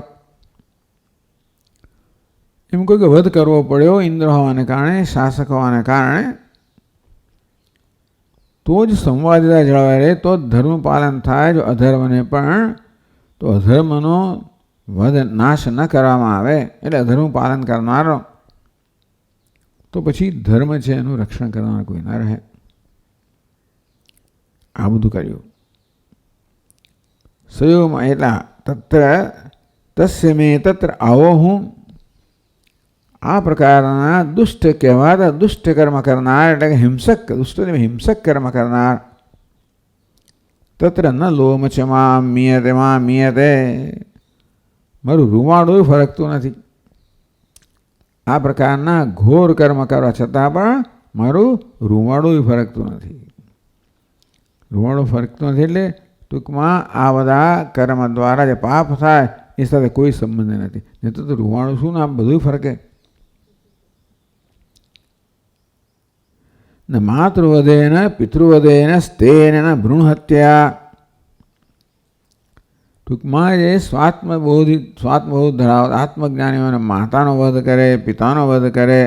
S1: એમ કોઈ કે વધ કરવો પડ્યો ઇન્દ્ર હોવાને કારણે, શાસક હોવાને કારણે. તો જ સંવાદિતા જળવાય રહે, તો જ ધર્મ પાલન થાય. જો અધર્મને પણ, તો અધર્મનો વધ નાશ ન કરવામાં આવે એટલે અધર્મ પાલન કરનારો, તો પછી ધર્મ છે એનું રક્ષણ કરનાર કોઈ ના રહે. આ બધું કર્યું. સયોમાં એટલા તત્ર તસ્ય મેં તત્ર આવો હું. આ પ્રકારના દુષ્ટ કહેવાતા દુષ્ટ કર્મ કરનાર એટલે કે હિંસક, દુષ્ટોને હિંસક કર્મ કરનાર. તત્ર ન લોમચમાં મીયતે, મારું રૂવાડું ફરકતું નથી. આ પ્રકારના ઘોર કર્મ કરવા છતાં પણ મારું રૂવાડું ફરકતું નથી. રૂવાડું ફરકતું નથી એટલે ટૂંકમાં આ બધા કર્મ દ્વારા જે પાપ થાય એ સાથે કોઈ સંબંધ નથી. નહીં તો રૂવાડું શું ને આમ બધું ફરકે. ને માતૃવધેન પિતૃવધેન સ્તેન ભ્રૂણ હત્યા. ટૂંકમાં જે સ્વાત્મબોધ ધરાવતા આત્મજ્ઞાનીઓને માતાનો વધ કરે, પિતાનો વધ કરે,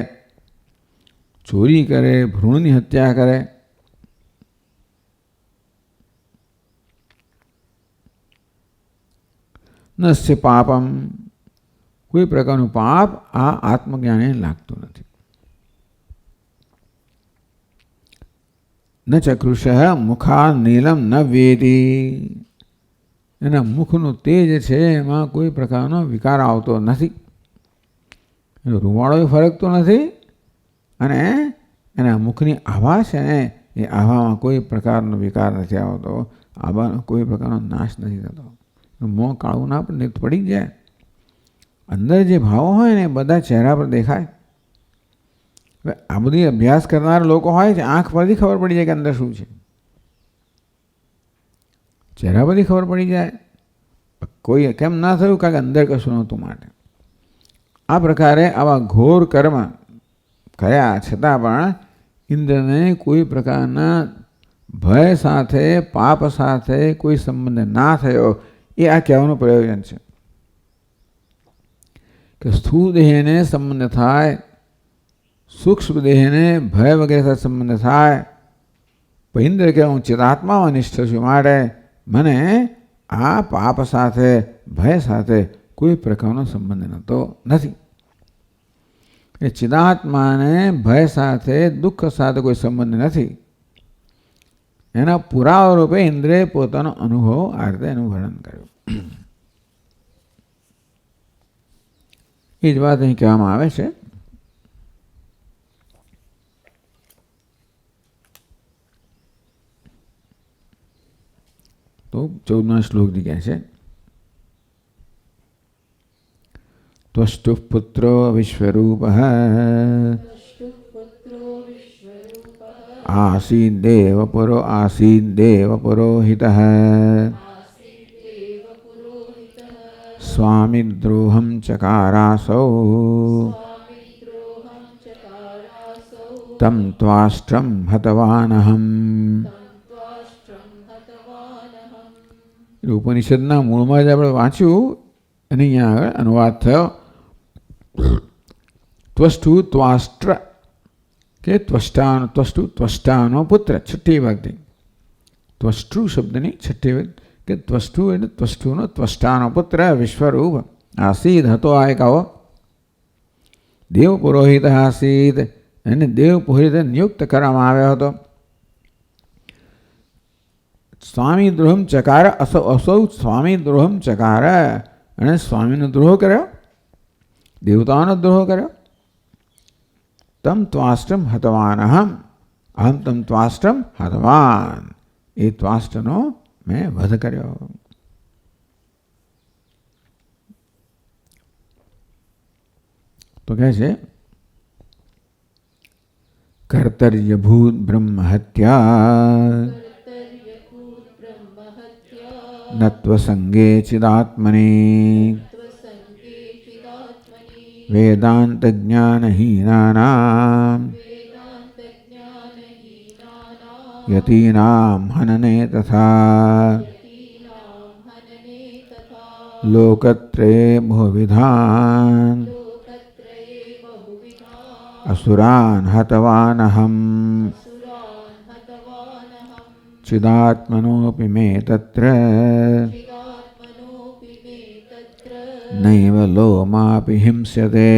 S1: ચોરી કરે, ભ્રૂણની હત્યા કરે, નસ્ય પાપમ, કોઈ પ્રકારનું પાપ આ આત્મજ્ઞાને લાગતું નથી. ન ચકૃષ મુખા નીલમ ન વેદી, એના મુખનું તેજ છે એમાં કોઈ પ્રકારનો વિકાર આવતો નથી. એનો રૂવાળો ફરકતો નથી અને એના મુખની આભા છે ને એ આભામાં કોઈ પ્રકારનો વિકાર નથી આવતો. આભાનો કોઈ પ્રકારનો નાશ નથી થતો. મોં કાળું ના પણ પડી જાય. અંદર જે ભાવો હોય ને બધા ચહેરા પર દેખાય. હવે આ બધી અભ્યાસ કરનાર લોકો હોય છે, આંખ પરથી ખબર પડી જાય કે અંદર શું છે. ચહેરા પરથી ખબર પડી જાય. કોઈ કેમ ના થયું? કારણ કે અંદર કશું નહોતું માટે. આ પ્રકારે આવા ઘોર કર્મ કર્યા છતાં પણ ઇન્દ્રને કોઈ પ્રકારના ભય સાથે, પાપ સાથે કોઈ સંબંધ ના થયો. એ આ કહેવાનું પ્રયોજન છે કે સ્થૂળ દેહને સંબંધ થાય, સૂક્ષ્મ દેહને ભય વગેરે સાથે સંબંધ થાય. પણ ઇન્દ્ર કે હું ચિદાત્મામાં નિષ્ઠ છું માટે મને આ પાપ સાથે, ભય સાથે કોઈ પ્રકારનો સંબંધ નથી. એ ચિદાત્માને ભય સાથે, દુઃખ સાથે કોઈ સંબંધ નથી. એના પુરાવા રૂપે ઇન્દ્રે પોતાનો અનુભવ આ રીતે એનું વર્ણન કર્યું. એ જ વાત અહીં કહેવામાં આવે છે. તો 14મા શ્લોકથી કહે છે ત્વષ્ટુ પુત્રો વિશ્વરૂપ આસીદેવ પુરોહિત સ્વામિદ્રોહમ ચકારાસૌ તમ ત્વાષ્ટ્રમ હતવાનહમ. ઉપનિષદના મૂળમાં જ આપણે વાંચ્યું અને અહીંયા આગળ અનુવાદ થયો. ત્વષ્ટુ ત્વાષ્ટ્ર કે ત્વષ્ટુ ત્વષ્ટાનો પુત્ર. છઠ્ઠી વિભક્તિ. ત્વષ્ટુ શબ્દની છઠ્ઠી વિભક્તિ કે ત્વષ્ટુ એટલે ત્વષ્ટુનો ત્વષ્ટાનો પુત્ર વિશ્વરૂપ આસીદ હતો. આ એક આવો દેવ પુરોહિત આસીદ, એને દેવ પુરોહિત નિયુક્ત કરવામાં આવ્યો હતો. સ્વામી દ્રોહમ ચકાર, અસૌ સ્વામી દ્રોહમ ચકાર, અને સ્વામીનો દ્રોહ કર્યો, દેવતાઓનો દ્રોહ કર્યો. તમ ત્વાષ્ટ્રમ હતવાન અહમ તમ ત્વાષ્ટ્રમ હતવાન, એ ત્વાષ્ટ્રનો મેં વધ કર્યો. તો કહે છે કર્તર્યભૂત બ્રહ્મ હત્યા નત્વસંગે ચિદાત્મની વેદાંત જ્ઞાનહીનાનામ યતીનામ હનને તથા લોકત્રયે બહુવિધાન અસુરાન હતવાનહમ ચિદાત્મનોપि મે તત્ર નૈવ લોમાપિ હિંસ્યતે.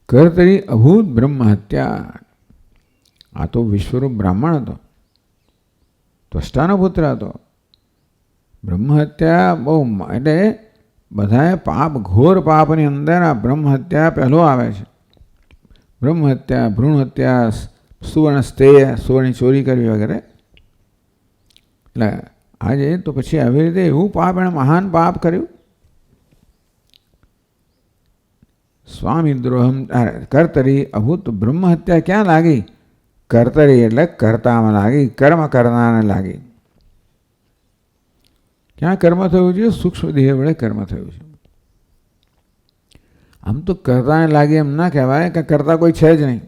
S1: કર્તરી અભૂત બ્રહ્મ હત્યા. આ તો વિશ્વરૂપ બ્રાહ્મણ હતો, ત્વષ્ટાનો પુત્ર હતો. બ્રહ્મ હત્યા બહુ એટલે બધાએ પાપ, ઘોર પાપની અંદર આ બ્રહ્મ હત્યા પહેલો આવે છે. બ્રહ્મ હત્યા, ભ્રૂણ હત્યા, સુવર્ણ સ્તેય, સુવર્ણની ચોરી કરવી વગેરે. એટલે આજે તો પછી આવી રીતે એવું પાપ, એણે મહાન પાપ કર્યું. સ્વામી દ્રોહમ કર્તરી અભૂત. બ્રહ્મ હત્યા ક્યાં લાગી? કર્તરી એટલે કર્તામાં લાગી, કર્મ કરનારને લાગી. ક્યાં કર્મ થયું છે? સૂક્ષ્મ દેહ વડે કર્મ થયું છે. આમ તો કર્તાને લાગે એમ ના કહેવાય કે કરતા કોઈ છે જ નહીં.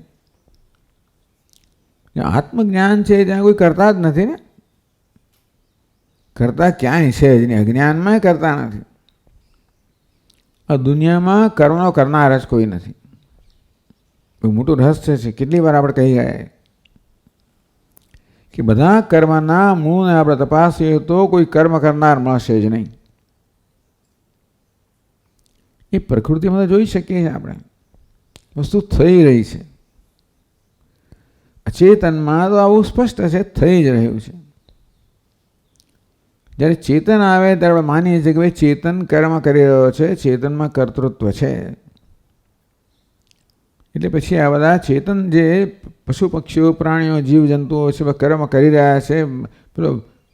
S1: આત્મજ્ઞાન છે ત્યાં કોઈ કરતા જ નથી ને. કરતા ક્યાંય છે જ નહીં. અજ્ઞાનમાં કરતા નથી. આ દુનિયામાં કર્મનો કરનાર જ કોઈ નથી. બહુ મોટું રહસ્ય છે. કેટલી વાર આપણે કહી ગયા કે બધા કર્મના મૂળને આપણે તપાસીએ તો કોઈ કર્મ કરનાર મળશે જ નહીં. એ પ્રકૃતિમાં તો જોઈ શકીએ છીએ આપણે. વસ્તુ થઈ રહી છે. અચેતનમાં તો આવું સ્પષ્ટ છે, થઈ જ રહ્યું છે. જ્યારે ચેતન આવે ત્યારે આપણે માનીએ છીએ કે ભાઈ ચેતન કર્મ કરી રહ્યો છે, ચેતનમાં કર્તૃત્વ છે. એટલે પછી આ બધા ચેતન જે પશુ પક્ષીઓ, પ્રાણીઓ, જીવજંતુઓ છે કર્મ કરી રહ્યા છે. પેલો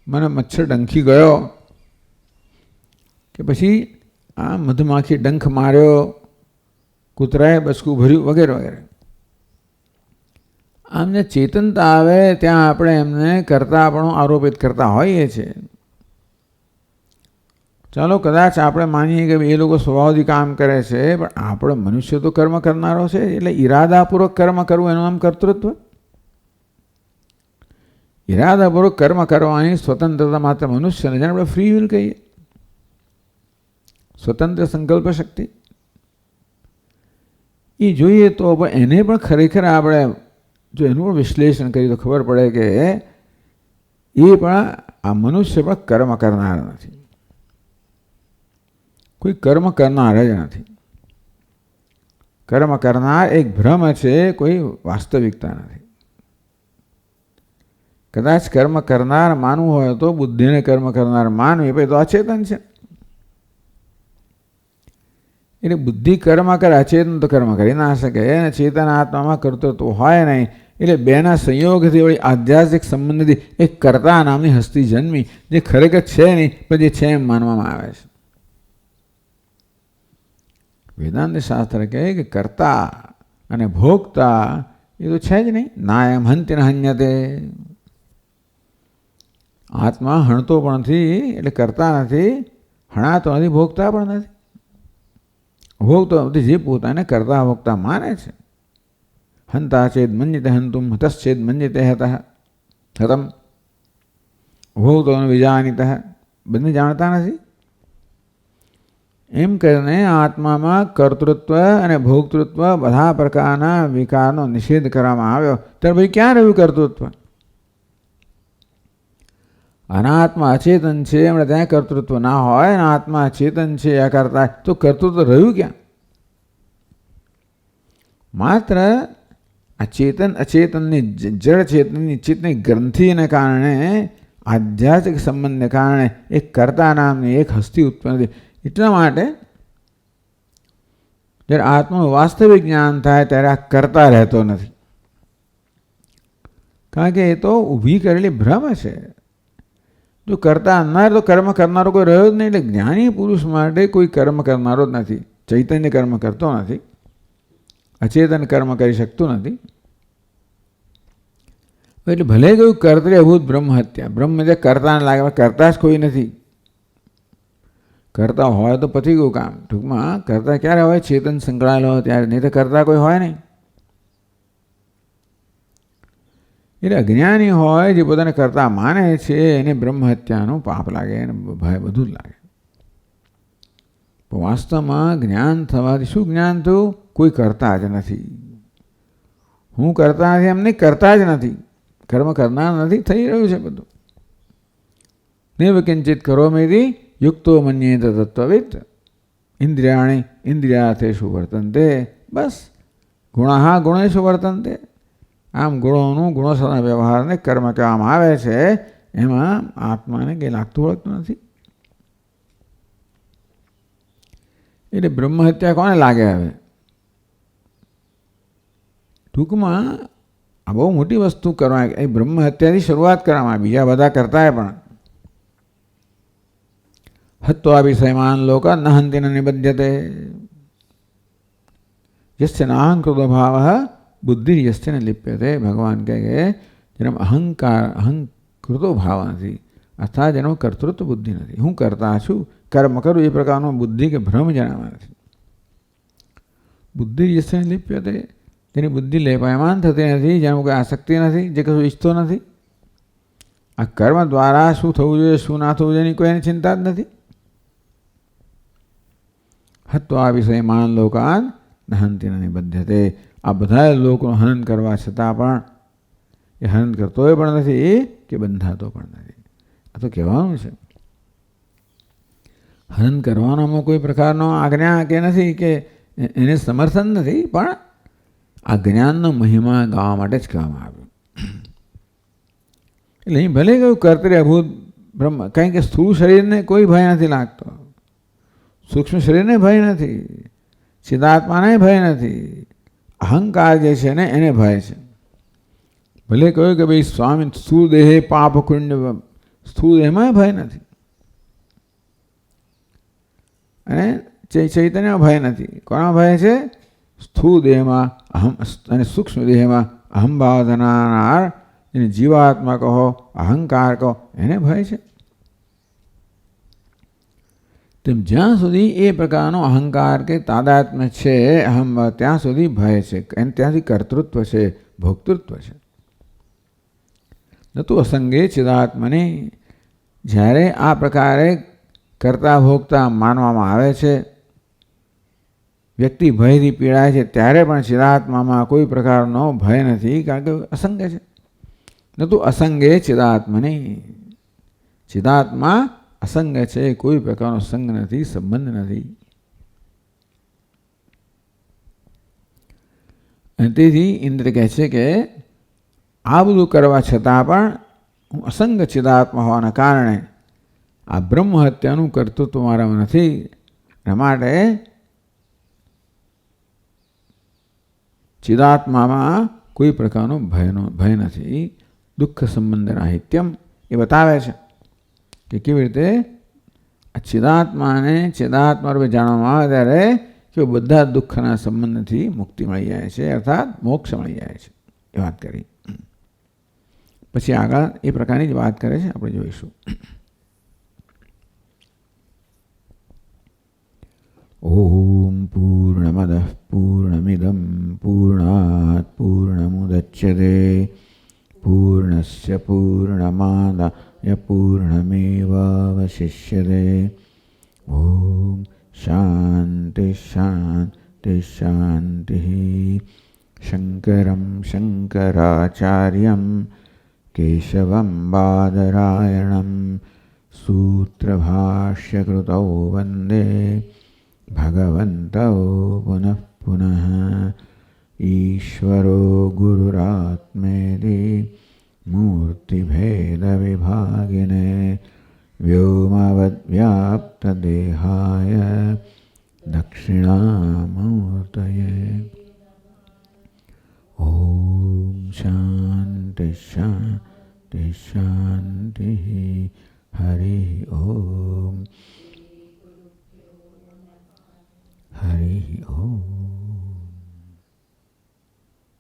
S1: મને મચ્છર ડંખી ગયો કે પછી આ મધમાખી ડંખ માર્યો, કૂતરાએ બસકું ભર્યું વગેરે વગેરે. આમ જે ચેતનતા આવે ત્યાં આપણે એમને કર્તાપણું આરોપિત કરતા હોઈએ છીએ. ચાલો કદાચ આપણે માનીએ કે એ લોકો સ્વભાવથી કામ કરે છે, પણ આપણે મનુષ્ય તો કર્મ કરનારો છે. એટલે ઈરાદાપૂર્વક કર્મ કરવું એનું નામ કર્તૃત્વ. ઈરાદાપૂર્વક કર્મ કરવાની સ્વતંત્રતા માત્ર મનુષ્યને, જેને આપણે ફ્રી વિલ કહીએ, સ્વતંત્ર સંકલ્પ શક્તિ. એ જોઈએ તો એને પણ ખરેખર આપણે જો એનું પણ વિશ્લેષણ કરીએ તો ખબર પડે કે એ પણ આ મનુષ્ય પણ કર્મ કરનાર નથી. કોઈ કર્મ કરનાર જ નથી. કર્મ કરનાર એક ભ્રમ છે, કોઈ વાસ્તવિકતા નથી. કદાચ કર્મ કરનાર માનવું હોય તો બુદ્ધિને કર્મ કરનાર માનવી, પછી તો અચેતન છે. એટલે બુદ્ધિ કર્મ કરે, અચેતન તો કર્મ કરી ના શકે. અને ચેતન આત્મામાં કર્તૃત્વ હોય નહીં. એટલે બેના સંયોગથી વળી આધ્યાત્મિક સંબંધથી એક કર્તા નામની હસ્તી જન્મી, જે ખરેખર છે નહીં પણ જે છે એમ માનવામાં આવે છે. વેદાંત શાસ્ત્ર કહે કે કર્તા અને ભોગતા એ તો છે જ નહીં. ના એમ હંતિ ન હન્યતે. આત્મા હણતો પણ નથી, એટલે કરતા નથી, હણાતો નથી, ભોગતા પણ નથી. ભોગતો નથી જે પોતાને કરતા ભોગતા માને છે. હંતા ચેદ મન્યતે હંતુમ, હતશ્ચેદ મન્યતે હતમ. ભોગતો વિજાનિત, બંને જાણતા નથી. એમ કરીને આત્મામાં કર્તૃત્વ અને ભોગતૃત્વ બધા પ્રકારના વિકારનો નિષેધ કરવામાં આવ્યો. ત્યારે ભાઈ ક્યાં રહ્યું કર્તૃત્વ? અનાત્મા અચેતન છે, એમણે ત્યાં કર્તૃત્વ ના હોય. અને આત્મા ચેતન છે, આ કરતા તો કર્તૃત્વ રહ્યું ક્યાં? માત્ર આ ચેતન અચેતનની જળ ચેતનની ચિત્તની ગ્રંથિને કારણે, આધ્યાત્મિક સંબંધને કારણે એક કર્તા નામની એક હસ્તી ઉત્પન્ન થઈ. એટલા માટે જ્યારે આત્માનું વાસ્તવિક જ્ઞાન થાય ત્યારે આ કરતા રહેતો નથી. કારણ કે એ તો ઊભી કરેલી ભ્રમ છે. જો કરતા અનાર તો કર્મ કરનારો કોઈ રહ્યો જ નહીં. એટલે જ્ઞાની પુરુષ માટે કોઈ કર્મ કરનારો જ નથી. ચૈતન્ય કર્મ કરતો નથી, અચેતન કર્મ કરી શકતું નથી. એટલે ભલે કહ્યું કર્તરી અભૂત બ્રહ્મ હત્યા. બ્રહ્મ જે કરતાને લાગે, કરતા જ કોઈ નથી. કરતા હોય તો પતી ગયું કામ. ટૂંકમાં કરતા ક્યારે હોય? ચેતન સંકળાયેલો હોય ત્યારે, નહીં તો કરતા કોઈ હોય નહીં. એટલે અજ્ઞાની હોય જે પોતાને કરતા માને છે એને બ્રહ્મ હત્યાનું પાપ લાગે, એને ભય બધું જ લાગે. પણ વાસ્તવમાં જ્ઞાન થવાથી શું જ્ઞાન થયું? કોઈ કરતા જ નથી. હું કરતા નથી એમ નહીં, કરતા જ નથી, કર્મ કરનાર નથી, થઈ રહ્યું છે બધું. નૈવ કિંચિત કરોમિતિ યુક્તો મન્યેત તત્વવિદ ઇન્દ્રિયાણી ઇન્દ્રિયાર્થેષુ વર્તન્તે. બસ ગુણાહા ગુણેષુ વર્તન્તે. આમ ગુણોનું ગુણો સાથેના વ્યવહારને કર્મ કહેવામાં આવે છે. એમાં આત્માને કંઈ લાગતું વળગતું નથી. એટલે બ્રહ્મહત્યા કોને લાગે? હવે ટૂંકમાં આ બહુ મોટી વસ્તુ કરવા, એ બ્રહ્મ હત્યાથી શરૂઆત કરવામાં, બીજા બધા કરતા પણ હત્વા વિષયમાન લોક ન હંતિ ન નિબધ્યતે यस्य नाहंकृतो भावः बुद्धि यस्य न लिप्यते. भगवान કહે કે જેનો અહંકૃતો ભાવ નથી, અર્થાત જેનો કર્તૃત્વ બુદ્ધિ નથી, હું કરતા છું, કર્મ કરું, એ પ્રકારનો બુદ્ધિ કે ભ્રમ જેનામાં નથી. બુદ્ધિ યસ્ય ન લિપ્યતે, જેની બુદ્ધિ લેપાયમાન થતી નથી, જેનું કોઈ આસક્તિ નથી, જે કશું ઈચ્છતો નથી. આ કર્મ દ્વારા શું થવું જોઈએ, શું ના થવું જોઈએ, એની કોઈ ચિંતા જ નથી. હત્વા વિષયમાન લોકાન હંતિ ન નિબધ્યતે. આ બધા લોકોનું હનન કરવા છતાં પણ એ હનન કરતો પણ નથી કે બંધાતો પણ નથી. આ તો કહેવાનું છે. હનન કરવાનામાં કોઈ પ્રકારનો આજ્ઞા કે નથી, કે એને સમર્થન નથી, પણ આ જ્ઞાનનો મહિમા ગાવા માટે જ કહેવામાં આવ્યું. એટલે અહીં ભલે કહ્યું કર્તરી અભૂત બ્રહ્મ, કારણ કે સ્થૂળ શરીરને કોઈ ભય નથી લાગતો, સૂક્ષ્મ શરીરને ભય નથી, ચિદાત્માને ભય નથી, અહંકાર જે છે ને એને ભય છે. ભલે કહ્યું કે ભાઈ સ્વામી સ્થૂળ દેહે પાપ કુંડ, સ્થૂળ દેહમાં ભય નથી અને ચૈતન્યમાં ભય નથી. કોના ભય છે? સ્થૂળ દેહમાં અહમ અને સૂક્ષ્મ દેહમાં અહમ ભાવ ધરાવનાર એને જીવાત્મા કહો, અહંકાર કહો, એને ભય છે. તેમ જ્યાં સુધી એ પ્રકારનો અહંકાર કે તાદાત્મ્ય છે અહમ, ત્યાં સુધી ભય છે, અને ત્યાંથી કર્તૃત્વ છે, ભોક્તૃત્વ છે. નતું અસંગે ચિદાત્મને. જ્યારે આ પ્રકારે કરતા ભોગતા માનવામાં આવે છે, વ્યક્તિ ભયથી પીડાય છે, ત્યારે પણ ચિદાત્મામાં કોઈ પ્રકારનો ભય નથી, કારણ કે અસંગ છે. નતું અસંગે ચિદાત્મને. ચિદાત્મા અસંગ છે, કોઈ પ્રકારનો સંગ નથી, સંબંધ નથી. અને તેથી ઇન્દ્ર કહે છે કે આ બધું કરવા છતાં પણ હું અસંગ ચિદાત્મા હોવાના કારણે આ બ્રહ્મ હત્યાનું કર્તૃત્વ મારામાં નથી. એના માટે ચિદાત્મામાં કોઈ પ્રકારનો ભય નથી. દુઃખ સંબંધ રાહિત્યમ એ બતાવે છે કે કેવી રીતે આ ચિદાત્માને ચિદાત્મા રૂપે જાણવામાં આવે ત્યારે કે બધા દુઃખના સંબંધથી મુક્તિ મળી જાય છે, અર્થાત મોક્ષ મળી જાય છે. એ વાત કરી. પછી આગળ એ પ્રકારની જ વાત કરે છે, આપણે જોઈશું. ઓમ પૂર્ણમદ પૂર્ણમિદમ પૂર્ણાત પૂર્ણમુદચ્યતે પૂર્ણસ્ય પૂર્ણમાદાય પૂર્ણમેવાવશિષ્યતે. ઓમ શાંતિ શાંતિ શાંતિ. શંકરમ શંકરાચાર્યમ કેશવમ બાદરાયણમ સૂત્રભાષ્યકૃતૌ વંદે ભગવन्तौ પુનઃ પુનઃ. ઈશ્વરો ગુરુરાત્મેતિ મૂર્તિભેદવિભાગિને વ્યોમવદ્વ્યાપ્તદેહાય દક્ષિણામૂર્તયે. ઓમ શાંતિ શાંતિ શાંતિ. હરિ ઓમ. હરિ ઓમ.